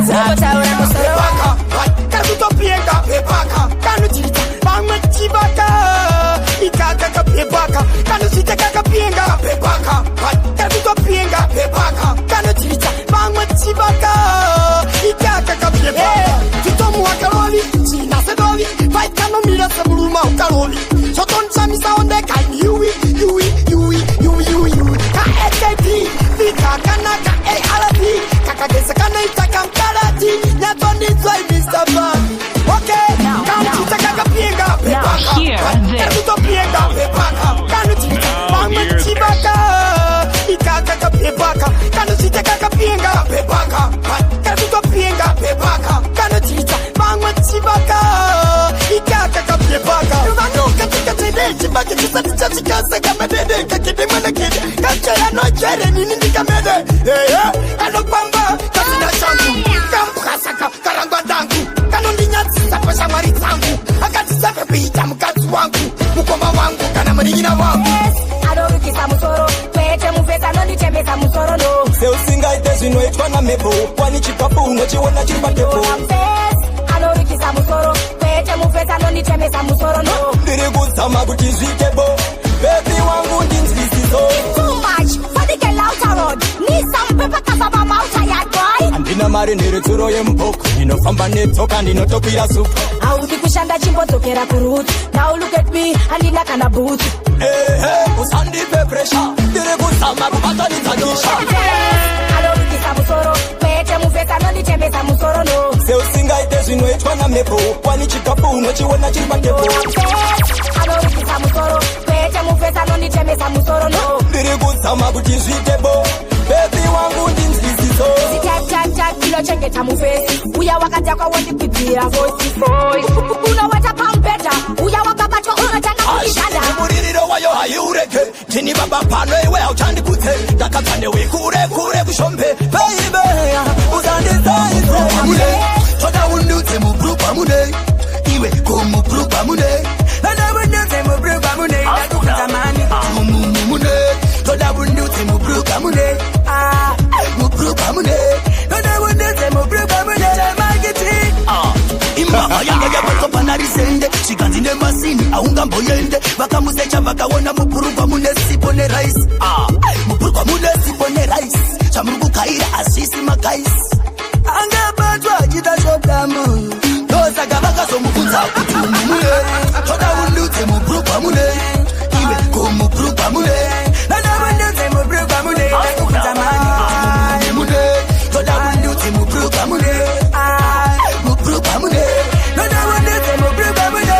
zakotaura musoro wako kakutopienga pepaka kanuchita vamwe chivaka ikaka pepaka kanuchita kakapienga pepaka kakutopienga pepaka kanuchita vamwe chivaka ikaka pepaka tutomu wakaloli china sedoli fight kanomira semuluma ukaloli sotonchamisa ondeka yui ka SKT vika kanaka ARP kakagesa kanaita kamkarati nyatondizwa Mr. Bang okay kanuchita kakapienga pepaka kakutopienga pepaka kanuchita vamwe chivaka ikaka pepaka kanuchita kakapienga pepaka kakutopienga pepaka kanuchita vamwe chivaka ikaka pepaka vanuka tikatene chibaki chisati chachikasa kamadede kakidimwana kide kachaya nochere nini ndikamede anopamba kasina changu kamprasaka karangwa dangu kanondinyatsisa pashamwari dzangu akatisape kuita mukadzi wangu mukoma wangu kana muringina wangu adorukisa musoro kwete mufesa nondichembesa musoro no seusingaite zvinoitwa namhepo wani chipapu unochiona chiri patepo adorukisa musoro kwete pete mufesa nonditemesa musoro no ndiri kuzama kuti zvitebo bebi wangu ndinzwisiso too much for the girl out a road need some paper cause I'm about tired boy handina mari nheretsuro yemubhoko ndinofamba netsoka ndinotokwira supu haudi kushanda chimbodzokera kuroots now look at me handina kana boots usandipe pressure ndiri kuzama kubatanidzanisha alorukisa musoro pete mufesa nonditemesa musoro no seusingaite zvinoitwa namhepo kwani chikapu unochiona chiri patepo alorukisa musoro pete mufesa nonditemesa musoro no ndiri kuzama kuti zvitebo bebi wangu ndinzwisiso zitatatat inochengeta mufesi uya wakatakwa wondikwidzira vosi unowata pampeta uya wakabatwa unotanga kudishanda muririro wayo haiureke ndini baba pano iwe hauchandikudze ndakabva newe kure kure kushombe beibeya uzandisaizomune toda undudze mubrugwa mune iwe kumubrugwa mune toda undudze mubrugwa mune ndakukutamani mune toda undudze mubrugwa mune mubrugwa mune toda undudze mubrugwa mune chamagiti imama yanga yapatopana risende chikanzi nemasini aungamboyende vakamusecha vakaona mubrugwa mune sipo neraisi mubrugwa mune sipo neraisi chamuri kukaira asisi magaisi angabatwa achita shodamu ndosaka vakazomubvunza kuti mune toda undudze mubrugwa mune iwe kumubrugwa mune toda undudze mubrugwa mune ndakukutamani mune toda undudze mubrugwa mune mubrugwa mune toda undudze mubrugwa mune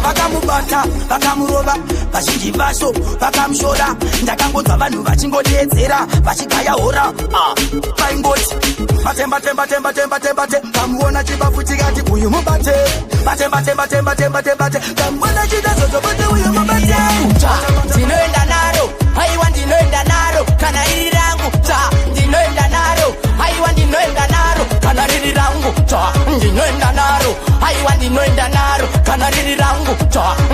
vakamubata vakamurova vazhinji vaso vakamushora ndakangonzwa vanhu vachingodeedzera vachigaya hora vaingoti vatembatembatembatembatembatembate kamuona chibafu chikati uyu mubate vatembatembatembatembatembatembate kamuona chidazozobate uyu mubate ndinoenda naro haiwa ndinoenda naro kana riri rangu ndinoenda naro haiwa ndinoenda naro kana riri rangu ndinoenda naro haiwa ndinoenda naro kana riri rangu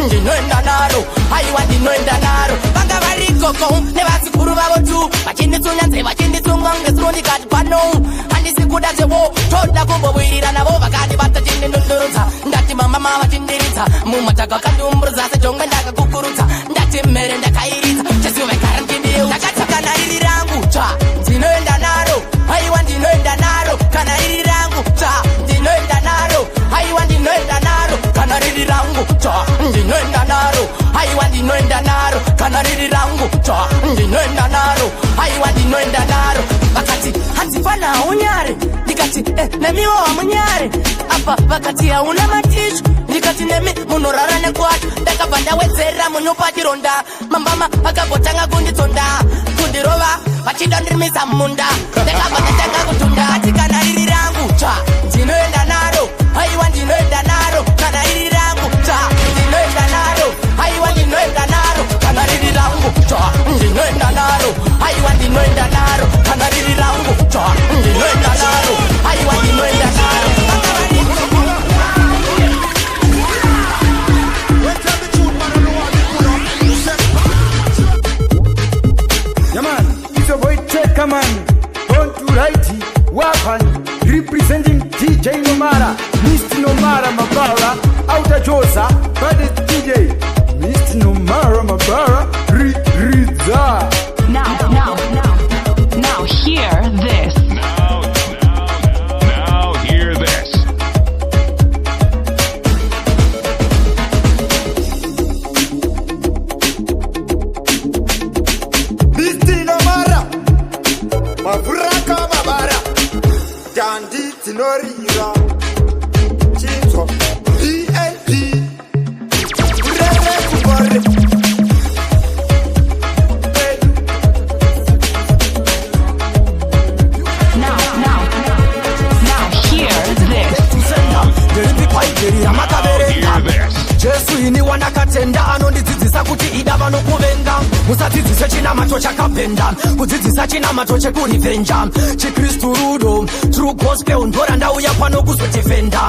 ndinoenda naro haiwa ndinoenda naro vanga varikoko nevazikuru vavo tu vachinditsunyanze vachinditsunga ngesuro ndikati pano handisi kuda zevo toda kumbobwirira navo vakati vatachindindundurudza ndati mamama vachindiridza mumataka vakandiumburudza sejonga ndakakukurudza ndati mmere ndakairidza chesivekara ndindiu ndakati kana riri rangu ndinoenda naro haiwa ndinoenda naro kana riri rangu ndinoenda naro haiwa ndinoenda naro kana riri rangu ndinoenda naro haiwa ndinoenda naro kana riri rangu ndinoenda naro haiwa ndinoenda naro vakati hanzifana haunyare ndikati nemiwo hamunyare apa vakati hauna maticho ndikati nemi munorara nekwatu ndakabva ndawedzerera munyupa chironda mambama vakagotanga kunditsonda kundirova vachida ndirimisa munda ndakabva ndatanga kutunda ati kana riri rangu ndinoenda naro haiwa ndinoenda naro kana riri rangu ndinoenda naro haiwa ndinoenda naro kana riri rangu ndinoenda naro haiwa ndinoenda naro kana riri rangu ndinoenda naro haiwa ndinoenda naro Come on, don't do righty, wapan, representing DJ Nomara, Mr. Nomara Mabara, Outer Josa, but it's DJ, Mr. Nomara Mabara, Riza. Now hear this. Now hear this. Mr. Nomara, Mavuraka Mabara, Dandi Tinorira, Chito, DLP, Rere Kubore. Jesu ini wanakatenda anondidzidzisa kuti ida vanokuvenga musadzidzise chinamato chakapenda kudzidzisa chinamato chekurivhenja chikristu rudo true gospel ndora ndauya pano kuzotifenda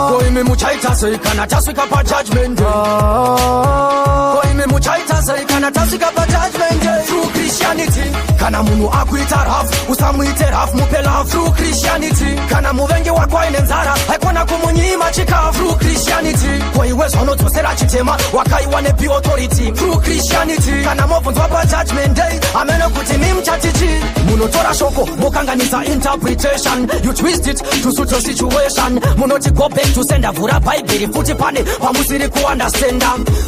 koimi muchaita sei kana tasvika pajudgment koimi muchaita sei kana tasvika pajudgment true Christianity. Kana munu akuita raf, usamuite raf mupe love through Christianity. Kana muvengi wakwa inenzara, haikwana kumunyima chika through Christianity. Kwa iwezo onotosera chitema, wakai wane be authority through Christianity. Kana movunzwa pa judgment day, ameno kuti mimchatichi. Munotora shoko, mukanganisa interpretation. You twist it to suit your situation. Munoti go back to send a vura Bible, futi pane, pamusiri ku understand.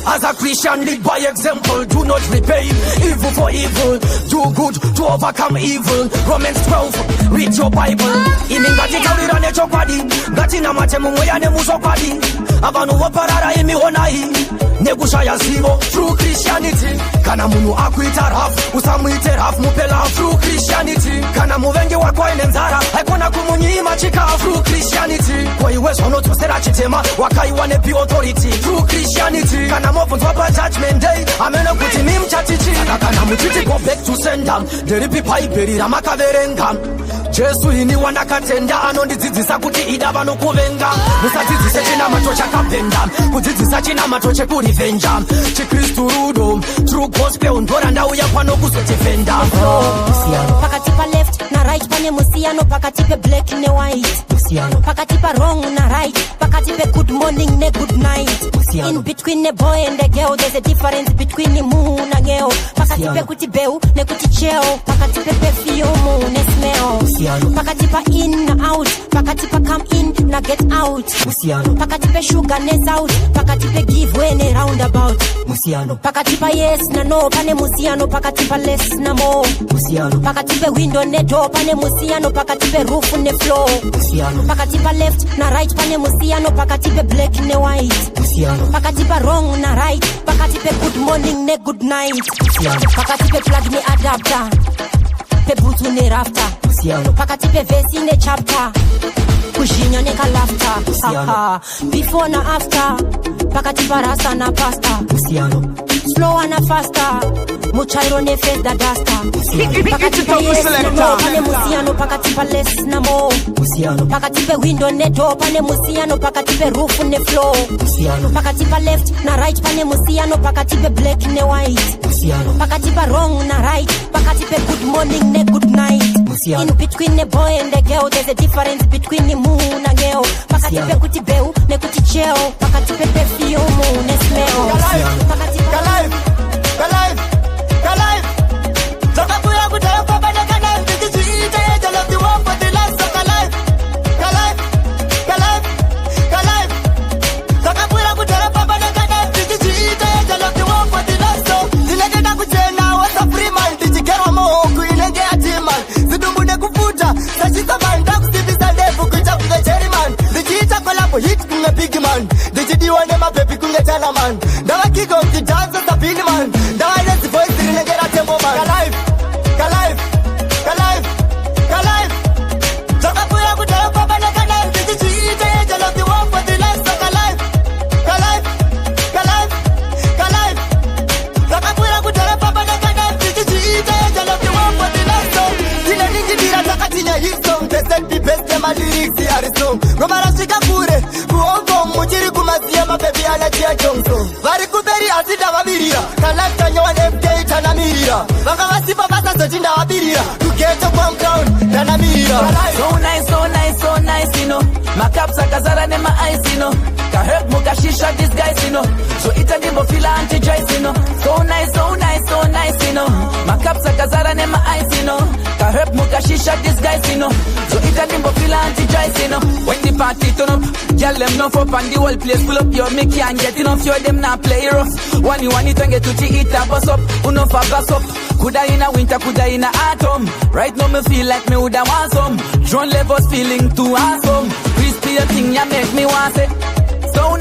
As a Christian, lead by example, do not repay evil for evil. Do good to overcome evil. Romans 12, read your Bible. Imi ngati kawirane chokwadi, ngati namate mumweyane muzokwadi. Abanu waparara imi honai, negushaya zivo through Christianity. Kana munu akuita raf, usamuite raf mupela through Christianity. Kana muvengi wakwa inenzara, haikona kumunyima chika through Christianity. Kwa iwezo onotosera chitema, wakai wane be authority through Christianity. Kana movunzwa pa judgment day, ameno kuti mimchatichi. Kana muchiti go back to sender, deripi paiberi ramakaverenga. Jesu ini wanakatenda, anondidzidzisa kuti ida vanokuvenga. Musadzidzise chinamato chakapenda, kudzidzisa chinamato chekurivenja. Chikristu rudo, true gospel ndora ndauya pano kuzotifenda. Pakati pa left na right pane musiano, pakati pe black ne white musiano, pakati pa wrong na right, pakati pe good morning ne good night musiano. In between the boy and the girl there's a difference between the moon na girl. Pakati pe kuti beu ne kuti cheo, pakati pe perfume ne smell musiano. Pakati pa in na out, pakati pa come in na get out musiano. Pakati pe sugar ne south, pakati pe give way ne roundabout musiano. Pakati pa yes na no pane musiano, pakati pa less na more musiano. Pakati pe window ne door pane musiano, pakati pe roof ne floor musiano. Pakati pa left na right pane musiano, pakati pe black ne white musiano. Pakati pa wrong na right, pakati pe good morning ne good night musiano. Pakati pe plug ne adapter, pe butu ne rafter musiano. Pakati pe verse ne chapter, kushinya ne ka laughter. Before na after, pakati pa rasta na pasta musiano. Slower na faster, muchairo ne face da duster pakati pa yes na no pane musiano, pakati pa less na more musiano. Pakati pe window ne door pane musiano, pakati pe roof ne floor musiano. Pakati pa left na right pane musiano, pakati pe black ne white musiano. Pakati pa wrong na right, pakati pe good morning ne good night musiano. In between the boy and the girl there's a difference between the moon and girl. Pakati pe kuti beu ne kuti cheo, pakati pe perfume ne smell pakati pa Kalive, Kalive. Zakabuya kutaya kwa bada Kalive. Ndikijiita ya jala the one for the last of Kalive. Kalive, Kalive, Kalive. Zakabuya kutaya kwa bada Kalive. Ndikijiita ya jala the one for the last of. Zileketa kuchena wasa free man. Ndichikera moho kuinenge ya timan. Zidumune kufuta, sashisa man. Dakusibisa defu kuita kunge cherry man. Ndikiita kolabo hit kunge big man. Ndichidiwa nema pepi kunge jala man. Dawa kiko kijanza sabini man. Kalive, Kalive, Kalive, Kalive. Zakabuya kutaya kwa bada Kalive. Ndichiita ya jala the one for the last of Kalive. Kalive, Kalive, Kalive. Zakabuya kutaya kwa bada Kalive. Ndichiita ya jala the one for the last of. Zile ningidira zakatinya hit song. They said the best of my lyrics here is song. Gomara shika kure, kuongo mujiri kumazia mabebi anachia jongso. Vari kuberi azida wabiria, kalakta nyowa FK tanamirira. Waka wasipa basa sotinda wabirira. Tugeto kwa ground, tanamirira. So nice, so nice, so nice, you know. Makapsa kazara ne ma ice, you know. Kahek muka shisha these guys, you know. So ita ndimbo fila anti-joyce, you know. So nice, so nice, so nice, you know. Makapsa kazara ne ma ice, you know. Kahek muka shisha these guys, you know. So ita ndimbo fila anti-joyce, you know. When the party turn up, girl them no up and the whole place full up. Yo, me can't get enough, yo, them not play rough. One you want it and get to eat a bus up. Uno for gas up. Coulda in a winter, coulda in a autumn. Right now me feel like me woulda want some. Drone levels feeling too awesome. Crispy a thing ya make me want it. So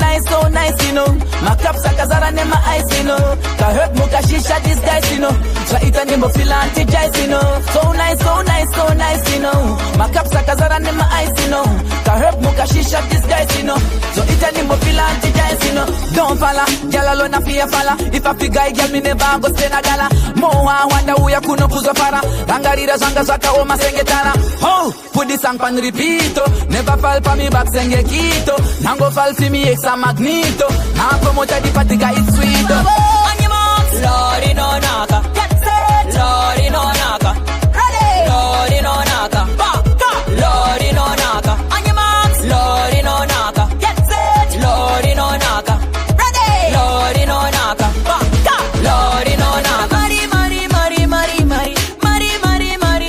nice, you know. Makapsa kazara ne ma ice, you know. Kahek muka shisha these guys, you know. So ita nimbo feel anti-jice, you know. So nice, you know. Makapsa kazara ne ma ice, you know. Kahek muka shisha these guys, you know. So ita nimbo feel anti-jice, you know. Don't falla, girl alone a fear falla. If a figure girl me never go spend a gala. Mo I wonder who ya kuno kuzo para. Rangarira zanga zaka oma sengetana. Oh, put this song pan repeat. Never fall for me back senge kito. Nango fall for me exa magneto. Now promote the party guy it's sweet. On your marks, Lordy no naka. Get set, Lordy no naka. Ready. Lordy no naka. Baka. Lordy no naka. On your marks. Lordy no naka. Get set. Lordy no naka. Ready. Lordy no naka. Baka. Lordy no naka. Mari mari mari mari mari mari mari mari.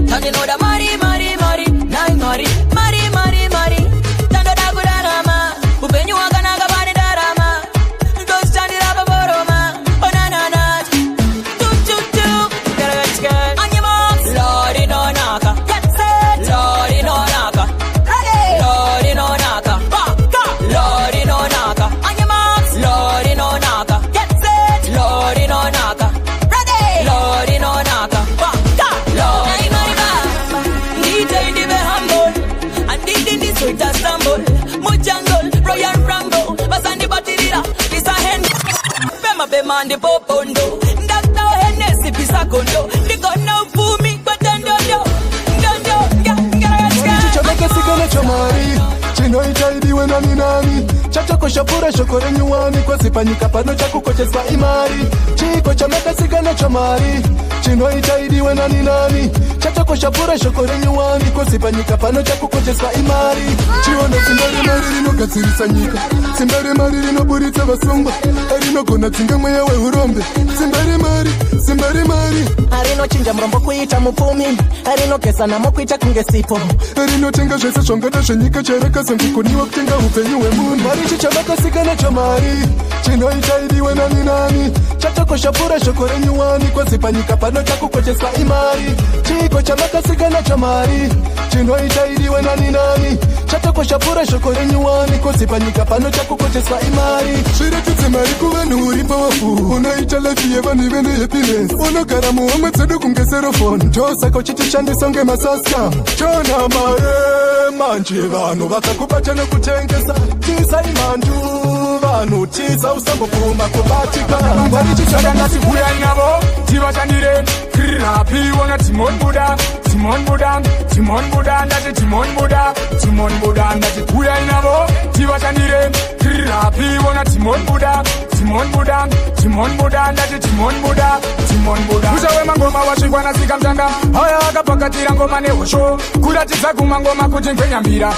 Don't you know that mari mari mari nai mari mari mari mari. Tando da gudarama. Upenyu wagana gabani darama. Don't stand it up aboroma. Oh na na na. Tuk tuk tuk. Gotta get scared. On your marks. Lordy no naka. Get set. Lordy no naka. Ready. Lordy no naka. Baka. Lordy no naka. On your marks. Lordy no naka. Get set. Lordy no naka. Ready. Lordy no naka. Baka. Lordy no naka. DJ in the humble. And did in the sweet as stumble. Mujungle. Royal Rambo. Basandi Batida. This a hen. Bema bema and the popondo. Dr. Hennessy pisa kondo. The gun now fool me. But then don't do. Chichomeke sigana chomari chino itaidiwe nani nani chatokosha pura shokore nyuwani kwa sipanyika pano chakukocheswa imari chiko chomeke sigana chomari chino itaidiwe nani nani chatokosha pura shokore nyuwani kwa sipanyika pano chakukocheswa imari chione simbere mari rinogatsirisa nyika simbere mari rinoburitsa vasungwa rinogona tsinga mweya weurombe simbere mari arinochinja murombo kuita mupfumi arinokesana kuita kunge sipo rinotenga zvese zvongada zvenyika charakazongikoniwa kutenga upenyu hwemunhu mari chichavakasikana chamari chinoitaidiwe nani nani chatokosha pura shoko renyuwani kwese panyika pano chakukocheswa imari chiko chavakasikana chamari chinoitaidiwe nani nani chatokosha pura shoko renyuwani kwese panyika pano chakukocheswa imari zviretidze mari kuvanhu uri pawafu unoita lefi yevanhu vene happiness unogara muhomwe dzedu kunge serofoni ndosaka uchitishandisa unge masaskam chona mare manje vanhu vakakubata nekutengesa tisa imandu vanhu tisa usambopfuma kubatika varichichada ngatibhuya navo tivatandire rapiwona timon buda ndati timon buda ndati bhuya navo tivatandire rapiwona timon buda ndati timon buda ucha wemangoma wasvikwa nasika mtanda haya akapakatira ngoma nehosho kuratidza kumwa ngoma kuti nkwenyambira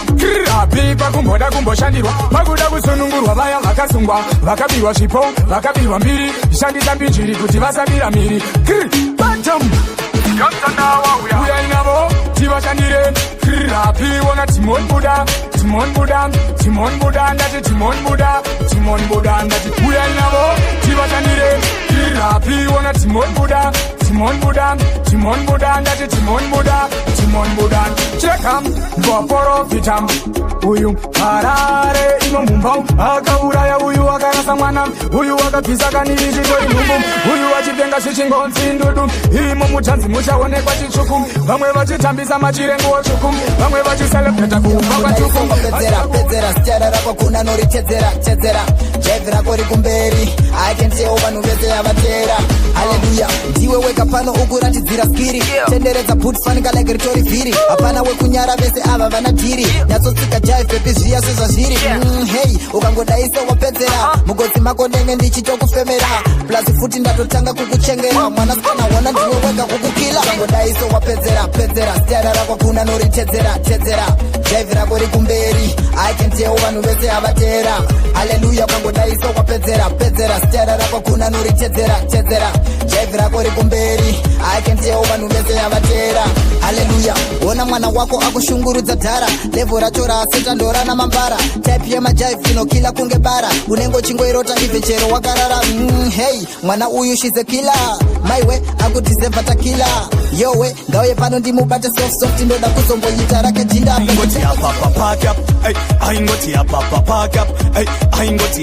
rapi pakumboda kumboshandirwa pakuda kusunungurwa vaya vakasungwa vakabirwa zvipo vakabirwa mbiri shandisa mbinjiri kuti vasabira miri batam uya inavo tivatandire rapiwona timon buda ndati timon buda ndati uya inavo tivatandire rapiwona timon buda ndati timon buda chekam ngoporofitam uyu harare inomumbau akauraya uyu akarasa mwana uyu akapisa kaniri chitori nhumbu uyu achipenga zvichingonzi ndudu imo mutanzi muchaonekwa chitsvuku vamwe vachitambisa machirenguwo tsvuku vamwe vachiselebreta kuumba kwatsvuku pedzera sityara rako kuna noritedzera jaivhi rako rikumberi akentewo vanhu vese yavatera haleluya ndiwe wega pano ukuratidzira skiri tenderedza putfanika like ritori vhiri hapana wekunyara vese ava vana dhiri nyatsotsika jaivhepi zviya sezvazviri hei ukangodaisa wapedzera mugodzi mako ndenge ndichitokufemera plus futi ndatotanga kukuchengera mwanasikana wana ndiwe wega kukukila ukangodaisa wapedzera sityara rako kuna noritedzera jaivhi rako rikumberi akentewo vanhu vese avatera haleluya ukangodaisa wapedzera sityara rako kuna noritedzera jaivhi rako rikumberi akentewo vanhu vese avatera haleluya ona mwana wako akushungurudza dhara levho racho raaseta ndorana mambara type yemajaivhi inokila kunge bara unenge uchingoirota ivhechero wakarara hei mwana uyu shize kila maiwe akudhisevha takila yowe ngauye pano ndimubate soft ndoda kuzomboita rake jinda aingoti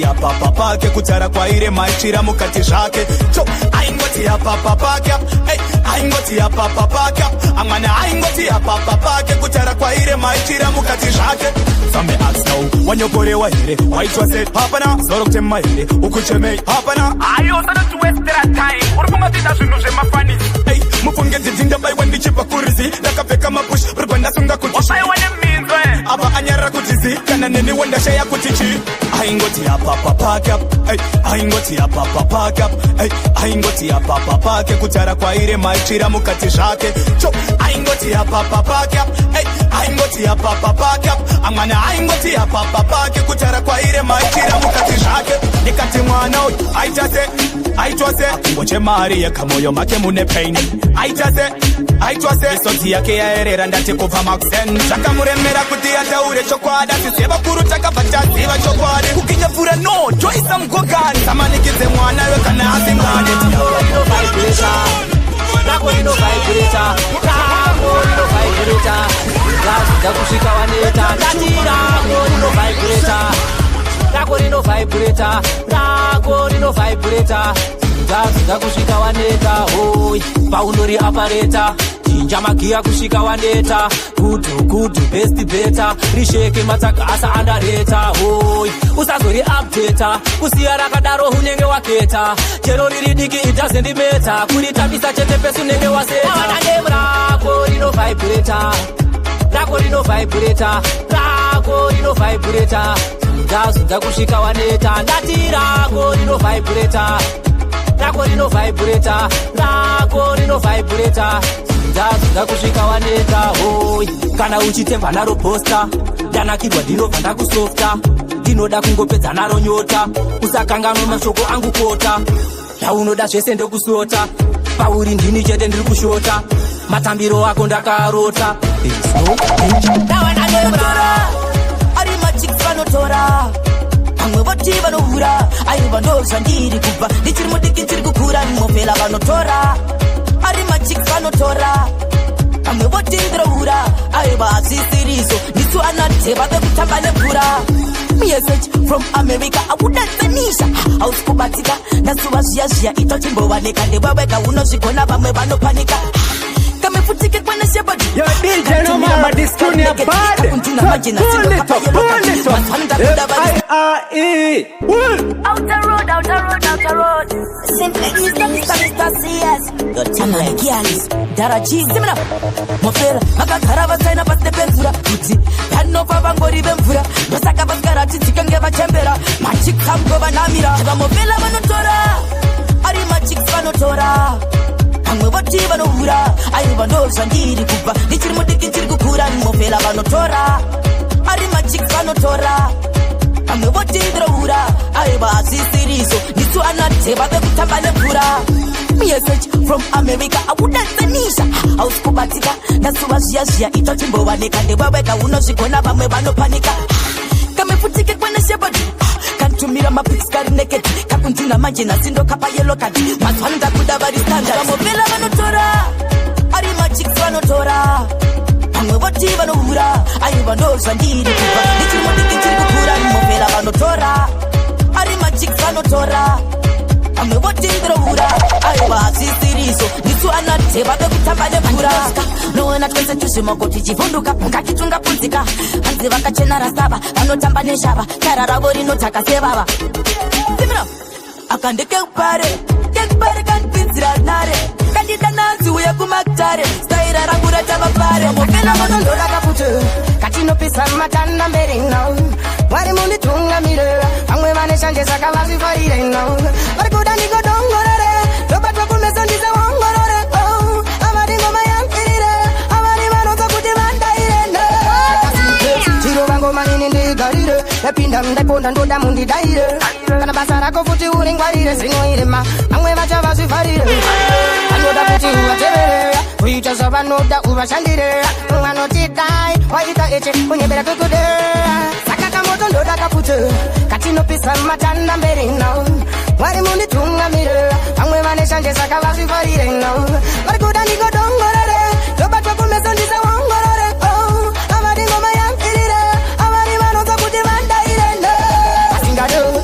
apa pake kutara kwaire maichira mukati zvake aingoti apa pake amwana aingoti apa pake kutara kwaire maichira mukati zvake sambe aksau wanyokorewa here waitwa se hapana zoro kutema here ukuchemei hapana ayo sada to waste time uri kumatiza zvinhu zvemafanisi mupongedzi ndingabaiwa ndichipa kurizi ndakapfeka mapush rwanda sunga kuti apa anyarara kuti zi kana neni wandashaya kuti chi aingoti apa pake aingoti apa pake aingoti apa pake kutara kwa ile maichira mukati zvake cho aingoti apa pake aingoti apa pake amwana aingoti apa pake kutara kwa ile maichira mukati zvake nikati mwana aitwase ngoche mari yakamoyo make mune pain aitwase isoti yake yaerera ndati kubva maxen takamuremera kuti ataure chokwadi asiseva kuru takabvataziva chokwadi kukinyapfura no joisa mugogani tamanikidze mwana wekana asingane rako rino vibrator lazvida kusvika waneta ndati rako rino vibrator lazvida kusvika waneta hoi paunori apareta chinja magiya kusvika waneta good best better risheke matsagasa andareta hoi usazori updata kusiya rakadaro unenge waketa chero riri diki itazendimeta kuritambisa chete pesu unenge waseta rako rino vibrator ndazvida kusvika waneta ndati rako rino vibrator ndazvida kusvika waneta hoi kana uchitemba naro posta ndanakirwa ndinobva ndakusofta ndinoda kungopedza naro nyota usakanganwa mashoko angu kota zvaunoda zvese ndokusota pauri ndini chete ndiri kushota matambiro ako ndakarota ari machicks vanotora vamwe voti vanohura aiva ndozvandiri kubva ndichiri mudiki ndiri kukura mofela vanotora ari machicks vanotora vamwe voti ndirohura aiva hazvisiriso ndisu anateva vekutamba nemvura message from America akudatsanisha hausi kubatika ndasuva zviya ito chimbovanika ndewewega unozvigona vamwe vanopanika kamefutike kwana shepard yo DJ Nomara this tune ya bad pull it up outer road simply Mr. CS your time like Giannis Daraji simna mofera makagara vasaina pasi pemvura kuti panova vangori vemvura ndosaka vasigara tidzikange vachembera machikambo vanamira vamofela vanotora ari machiks vanotora vamwe voti vanohura aiva ndozvandiri kubva ndichiri mudiki ndiri kukura mofela vanotora ari machiks vanotora vamwe voti ndirohura aiva hazvisiriso ndisu anateva vekutamba nemvura message from America akudatsanisha hausi kubatika ndasuva zviya ito chimbovanika ndewewega unozvigona vamwe vanopanika kamefutike kwana shepard kantumira mapix kari naked kakunzina manje nasindo kapa yellow card mazwana ndakuda vari standard vamofela vanotora ari machiks vanotora vamwe voti vanohura aiva ndozvandiri kubva ndichiri mudiki ndiri kukura mofela vanotora ari machiks vanotora vamwe voti ndirohura aiva hazvisiriso ndisu anateva vekutamba nemvura noona twese tuzvimoko tichivhunduka ngakitunga punzika hanzi vakachena rasava vanotamba neshava tara ravo rinotaka sevava akandikekupare kanipinzira nare kandida nanzi uye kumaktare staira rangu ratavapare mofena vanondora kaputu katinopisa matanda mberi no vari munditungamire vamwe vaneshanje saka vazvifarire no vari kuda ndigodongorere ndobatwa kumeso ndisewongorore avari ngoma yampirire avari vanonza kuti vandaire chiro vangoma nini ndigarire yapinda ndaiponda ndoda mundidaire kana basa rako futi uringwarire zvinoirema vamwe vacha vazvifarire vanoda kuti uvatevere kuita zvavanoda uvashandire vanoti dai waita eche kunyebera kukude saka kamoto ndoda kapute katinopisa matanda mberi no vari munditungamire vamwe vaneshanje saka vazvifarire no vari kuda ndigodongorere ndobatwa kumeso ndisewongorore avari ngoma yampirire avari vanonza kuti vandaire asingado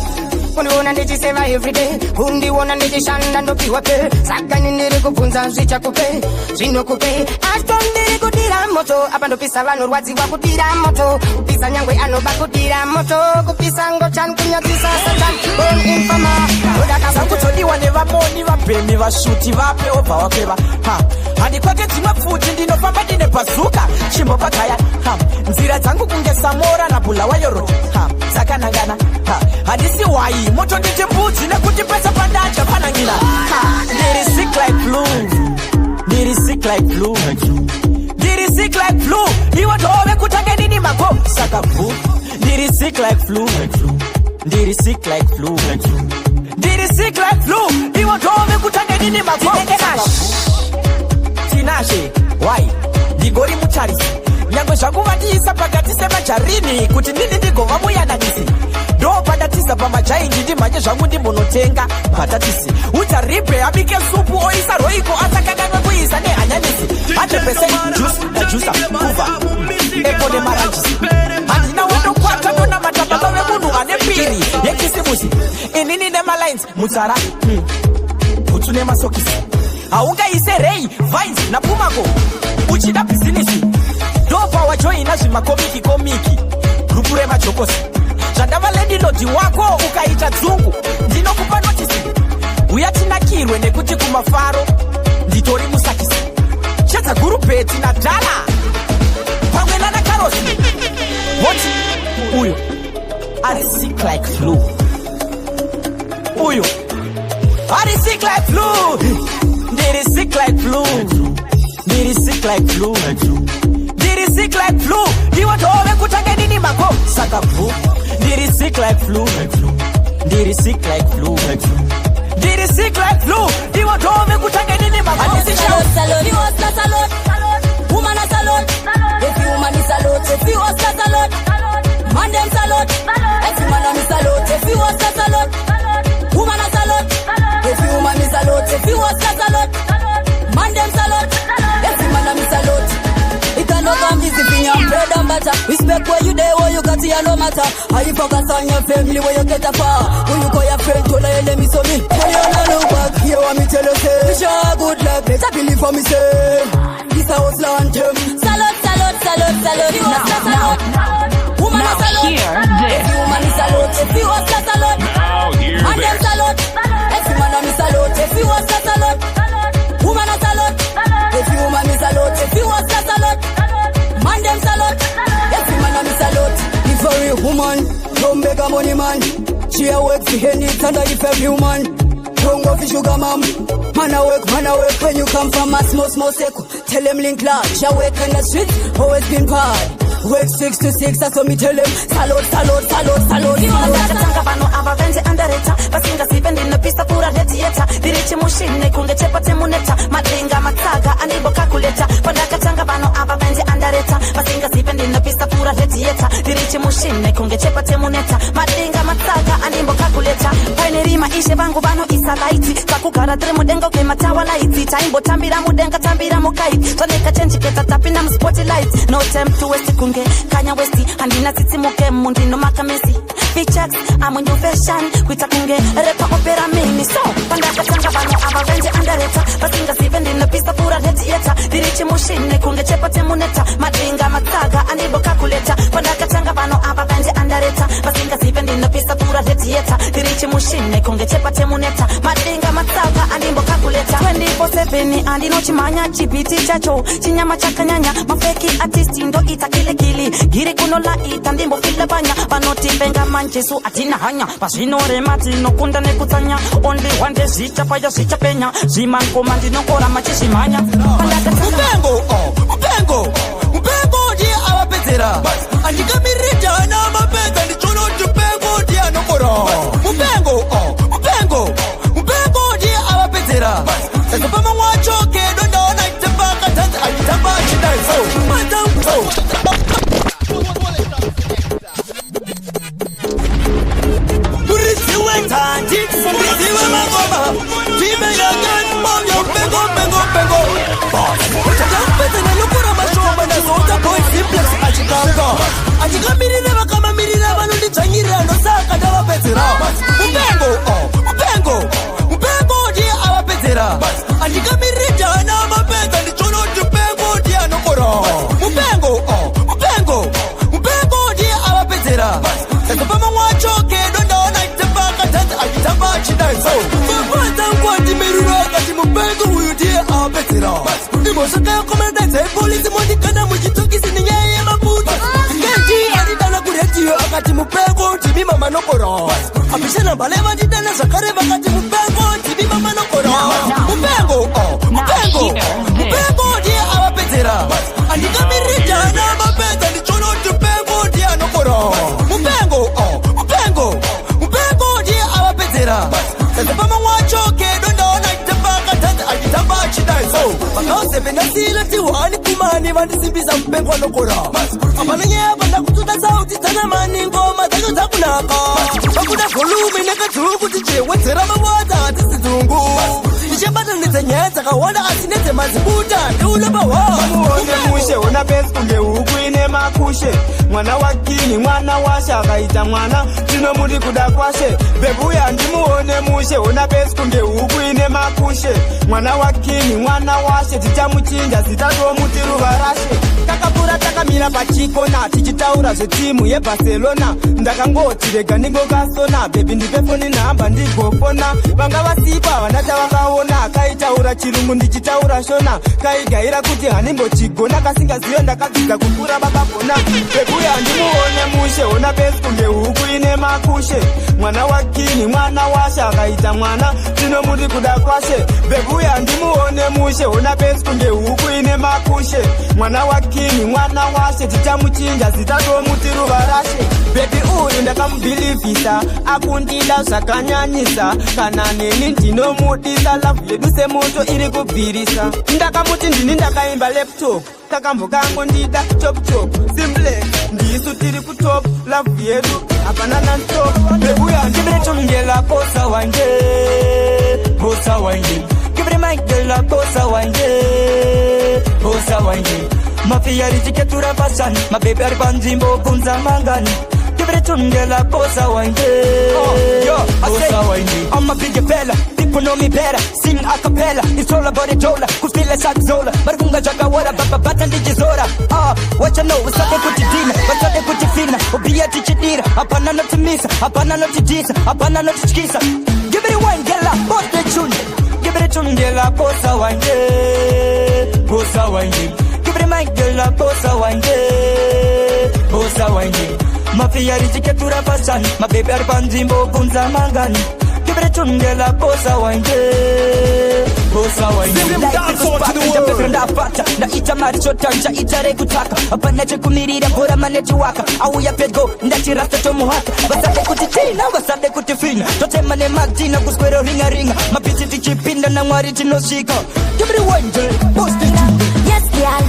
undiona ndichiseva everyday undiona ndichishanda ndopiwa pe saka ndiri kubvunza zvichakupe zvinokupe asto ndiri kudira moto apa ndopisa vanorwadziwa kudira moto kupisa nyangwe anoba kudira moto kupisa ngochani kunyadzisa satan infama sakutodiwa nevamoni vabhemi vashuti vape obva wapeva handi kwake dzimwe pfuti ndinofamba ndine pazuka chimbopakaya nzira dzangu kunge samora nabhula wayoro dzakanangana Ai, moto ndite mbudzi nekuti pesa pandacha panangina. Ndiri sick like flu. Ndiri sick like flu. Ndiri sick like flu. Iwo tove kutange nini mako. Saka flu. Ndiri sick like flu. Ndiri sick like flu. Ndiri sick like flu. Iwo tove kutange nini mako. Tinashe. Why? Digori mutarisi. Nyangwe zvangu vatiisa pakati semajarini kuti ndini ndigova muyananisi. Ndo padatisa pamajaindi ndimhanye zvangu ndimbonotenga mbatatisi. Utaripe abike supu oisa roiko asakanganwe kuisa nehanyanisi. 100% juice na juice kuva. Epo de maranjisi. Handina wandokwata nona matababa wemunhu ane piri yekisimusi. Inini nema lines mutsara. Butsu nemasokisi. Haungaise rei, vines na pumako. Uchida bizinisi. Dopa wajoina zvimakomiki komiki. Grupu remajokosi. Zvandava landilodi wako ukaita dzungu. Ndinokupa notisi. Uyatinakirwe nekuti kumafaro nditori musakisi. Chedza gurupeti na dhala. Pamwe nana karosi. Woti? Uyo. Ari sick like flu. Uyo. Ari sick like flu. Ndiri sick like flu. Ndiri sick like flu. Ndiri sick like flu. Iwo tove kutange nini mako. Saka flu. Ndiri sick like flu. Ndiri sick like flu. Ndiri sick like flu. Iwo tove kutange nini mako. Salute, salute, you was a salute. Woman a salute. If you woman is salute, if you was a salute. Man them salute. Every man is salute, if you was a salute. Woman a salute. If you woman is salute, if you was a salute. Man them salute. Every man is salute. It cannot come easy for your bread and butter. Respect where you there, where you got here, no matter. How you focus on your family, where you get a far. When you call your friend, told her, let me so me. When you don't look back, here want me tell you, say. Wish you a good luck, better believe for me, say. This house long term. Salute, salute, salute, salute. You was a salute. Woman a salute. If you woman is salute, if you was a salute. Man them salute. Every man is salute, if you was a salute. Woman a salute. If you woman is salute, if you was a salute. Man them salute. Every man is salute. If for a woman, don't make a money man. She a work for her needs and if every woman. Don't go for sugar mom. Man a work when you come from a small circle. Tell them link large. She work in the street, always been hard. Work 6 to 6, that's what me tell them. Salute, salute, salute, salute. Wakatanga vano ava venze underrated. Basinga sipendi nepista pura radiator. Dirichi mushine kunge chepa temuneta. Madinga matsaga anibo calculator. Wakatanga vano ava venze underrated. Basinga sipendi nepista pura radiator. Dirichi mushine kunge chepa temuneta. Madinga matsaga anibo calculator. Painerima ishe vangu vano isa laiti. Kakugara tre mudenga ke matawa laiti. Taimbo tambira mudenga tambira mukaiti. Toneka chenji keta tapina mu spotlight. No time to waste kunge kanya westi andina titi muke mundi no makamesi features I'm in your fashion kuita kunge repa opera mini so panda katanga bano abavenje underrated basinga sipendi na pista pura radiator dirichi mushine kunge chepa temuneta madinga matsaga anibo calculator panda katanga bano abavenje underrated basinga sipendi na pista pura radiator dirichi mushine kunge chepa temuneta madinga matsaga anibo calculator 24/7 andino chimanya chipiti chacho chinyama chakanyanya mafeki artist ndo itakile giri kuno la ita ndimbo file banya banoti benga manchesu atina hanya pasinore matino kunda nekutsanya only one day zicha paya zicha penya ziman komandi nokora machisi manya upengo dia awapetera andikamirita na mapeta ndichono tupengo dia nokora upengo dia awapetera sasa pama mwachoke dondaona itapaka tanza itapaka chidai so apishana bale vandidana zvakare vakati mupengo ndibimba manokora mupengo ndiye avapedzera andikamirijana mapedza ndichona kuti mupengo ndiye anokora mupengo ndiye avapedzera sasa pamwe wachoke dondaona achitamba achidaiso vakausevhenasira tiwani kumani vandisimbisa mupengo anokora apananyaya pandakutuda sauti dzanamani ngoma dzacho dzakunaka vakuda volume nekadzuru kuti chewedzera mavadza hatisi dzungu ndichabatanidza nyaya dzakawanda asi nedzemazibuta ndeunoba wamuone mushe una besi kunge huku ine makushe mwana wakini mwana washe akaita mwana tinomuri kuda kwashe bebuya ndimuone mushe una besi kunge huku ine makushe mwana wakini mwana washe tichamuchinja zitatomuti ruvarashe takapura takamira pachikona tichitaura zvetimu yebarcelona ndakangoti rega ndingokasona bebi ndipe foni nhamba ndigofona vanga vasipa vandata vakaona akaitaura chirungu ndichitaura shona kaigaira kuti hanimbochigona kasingazive ndakadzidza kukura vakagona bekuya ndimuone mushe ona besi kunge huku ine makushe mwana wakini mwana washe akaita mwana tinomuri kuda kwashe bekuya ndimuone mushe ona besi kunge huku ine makushe mwana wakini mwana washe tichamuchinja zitatomuti ruvarashe bebi uyu ndakamubhilivhisa akundida zvakanyanyisa kana neni ndinomudisa lavhu yedu semoto iri kubvirisa ndakamuti ndini ndakaimba laptop kakambo kangondida chopchop simple ndisu tiri kutop lavhu yedu hapana nantop bebuya ndiviretomngela kosa wanje givire maigela kosa wanje mafia richiketura fasani mabebi ari panzvimbo kunza mangani tungela kosa wanje I'm a big fella, people know me better. Sing a cappella, it's all about the dollar. Kufila sakzola, marunga jaka wara baba bata ndijizora. What you know, what's up with your dinner, what's up with your fina, obia tichidira, hapana not to miss, hapana not to jisa, hapana not to skisa. Give it a wine, gala, boss the tune. Give it a tune, gala, kosa wanje. Give it a mic, gala, kosa wanje. Mafia richiketura fasani mabebi ari panzvimbo kunza mangani tiviretungela kosa wanje ndapata ndaita mari chotanja ita rekutaka hapana chekumirira bhora manetiwaka auya pedgo ndatirasta tomuhaka vasade kuti tina vasade kuti fina totema nematina kuswero ringa mapisi tichipinda namwari tinosvika tiviriwanje Yes, girl,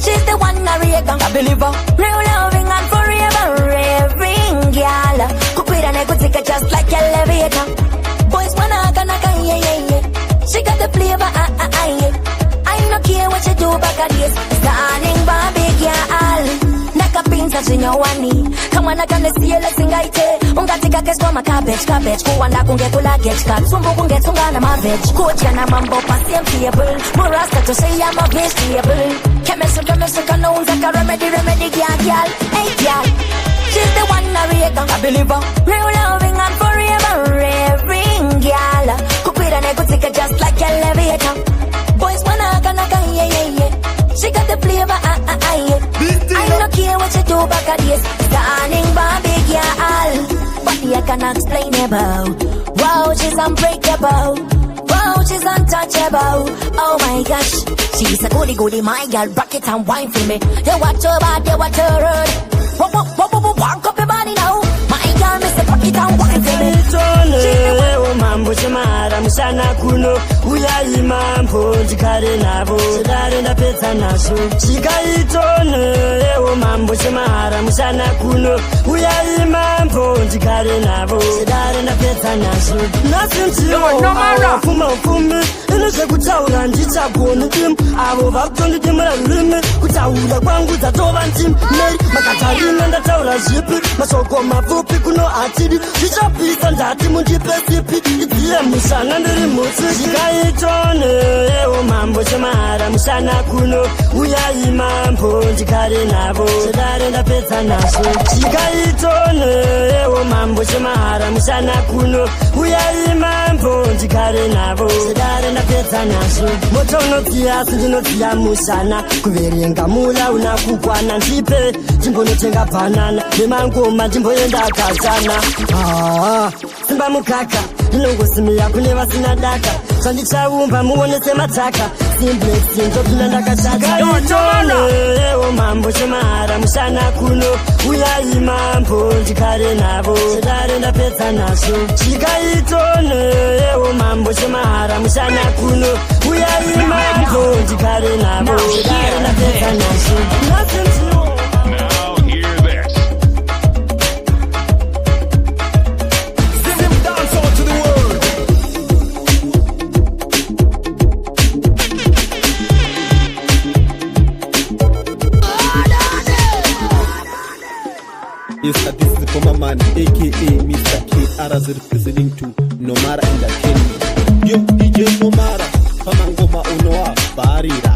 she's the one I reagan. I believe her. Real loving and forever raving, girl. Kukwira nekutika just like a elevator. Boys wanna naka, yeah. She got the flavor, yeah. I don't care what you do back at this. Standing by big girl. Nakapinza chinyowani. Kama nakanesiela singaite. Ungatika keswa cabbage. Kuwanda kungekula get cut. Sumbu kungetunga na maveg. Kucha na mambo pasientable. Murasta to say I'm a vegetable. Chemistry, kanonza ka remedy, girl. Hey, girl. She's the one I reagan. I believe her. Real loving and forever raving, girl. Kukwira nekutika just like a elevator. Boys wanna naka, yeah. She got the flavor, yeah. I don't care what you do back at this. Standing by big girl. Body I cannot explain about. Wow, she's unbreakable. Wow, she's untouchable. Oh my gosh. She's a goody, my girl. Rock it and wine for me. They watch her bad, they watch her road. Walk up your body now. My girl, Mr. Rock it and wine for me. Mambo chemara musana kuno uyai mambo jikare navo chidare ndapedza naso chikaitone ewo mambo chemara musana kuno uyai mambo jikare navo chidare ndapedza naso nasinziwo fuma inozvekutaura ndichagona tim avo vakutondidimura rurimi kutaura kwangu dzatova ntim meri makatarina ndataura zvipi masoko mapfupi kuno atidi zvichapisa ndati mundipe sipi idziye musana ndiri mutsi chikaitone ewo mambo chemara musana kuno uyai mambo ndikare navo chidare ndapedza naso chikaitone ewo mambo chemara musana kuno uyai mambo ndikare navo chidare ndapedza nazvo moto unodziya sindinodziya mushana kuverenga mula una kukwana ndipe ndimbonotenga bhanana nemangoma ndimboenda kazana simba mukaka rinongosimiya kune vasina daka zvandichaumba muone semataka simplex ndopinda ndakashakaitonewo mambo chemahara mushana kuno uyai mambo ndikare navo chedare ndapedza nazvo chikaitonewo mambo chemahara mushana kuno uyai mambo ndikare navo chedare ndapedza nazvo. Yes, this is the former man, aka Mr. KR's representing to Nomara Entertainment. Yo, DJ Nomara, Pamangoma Unoa, Barira.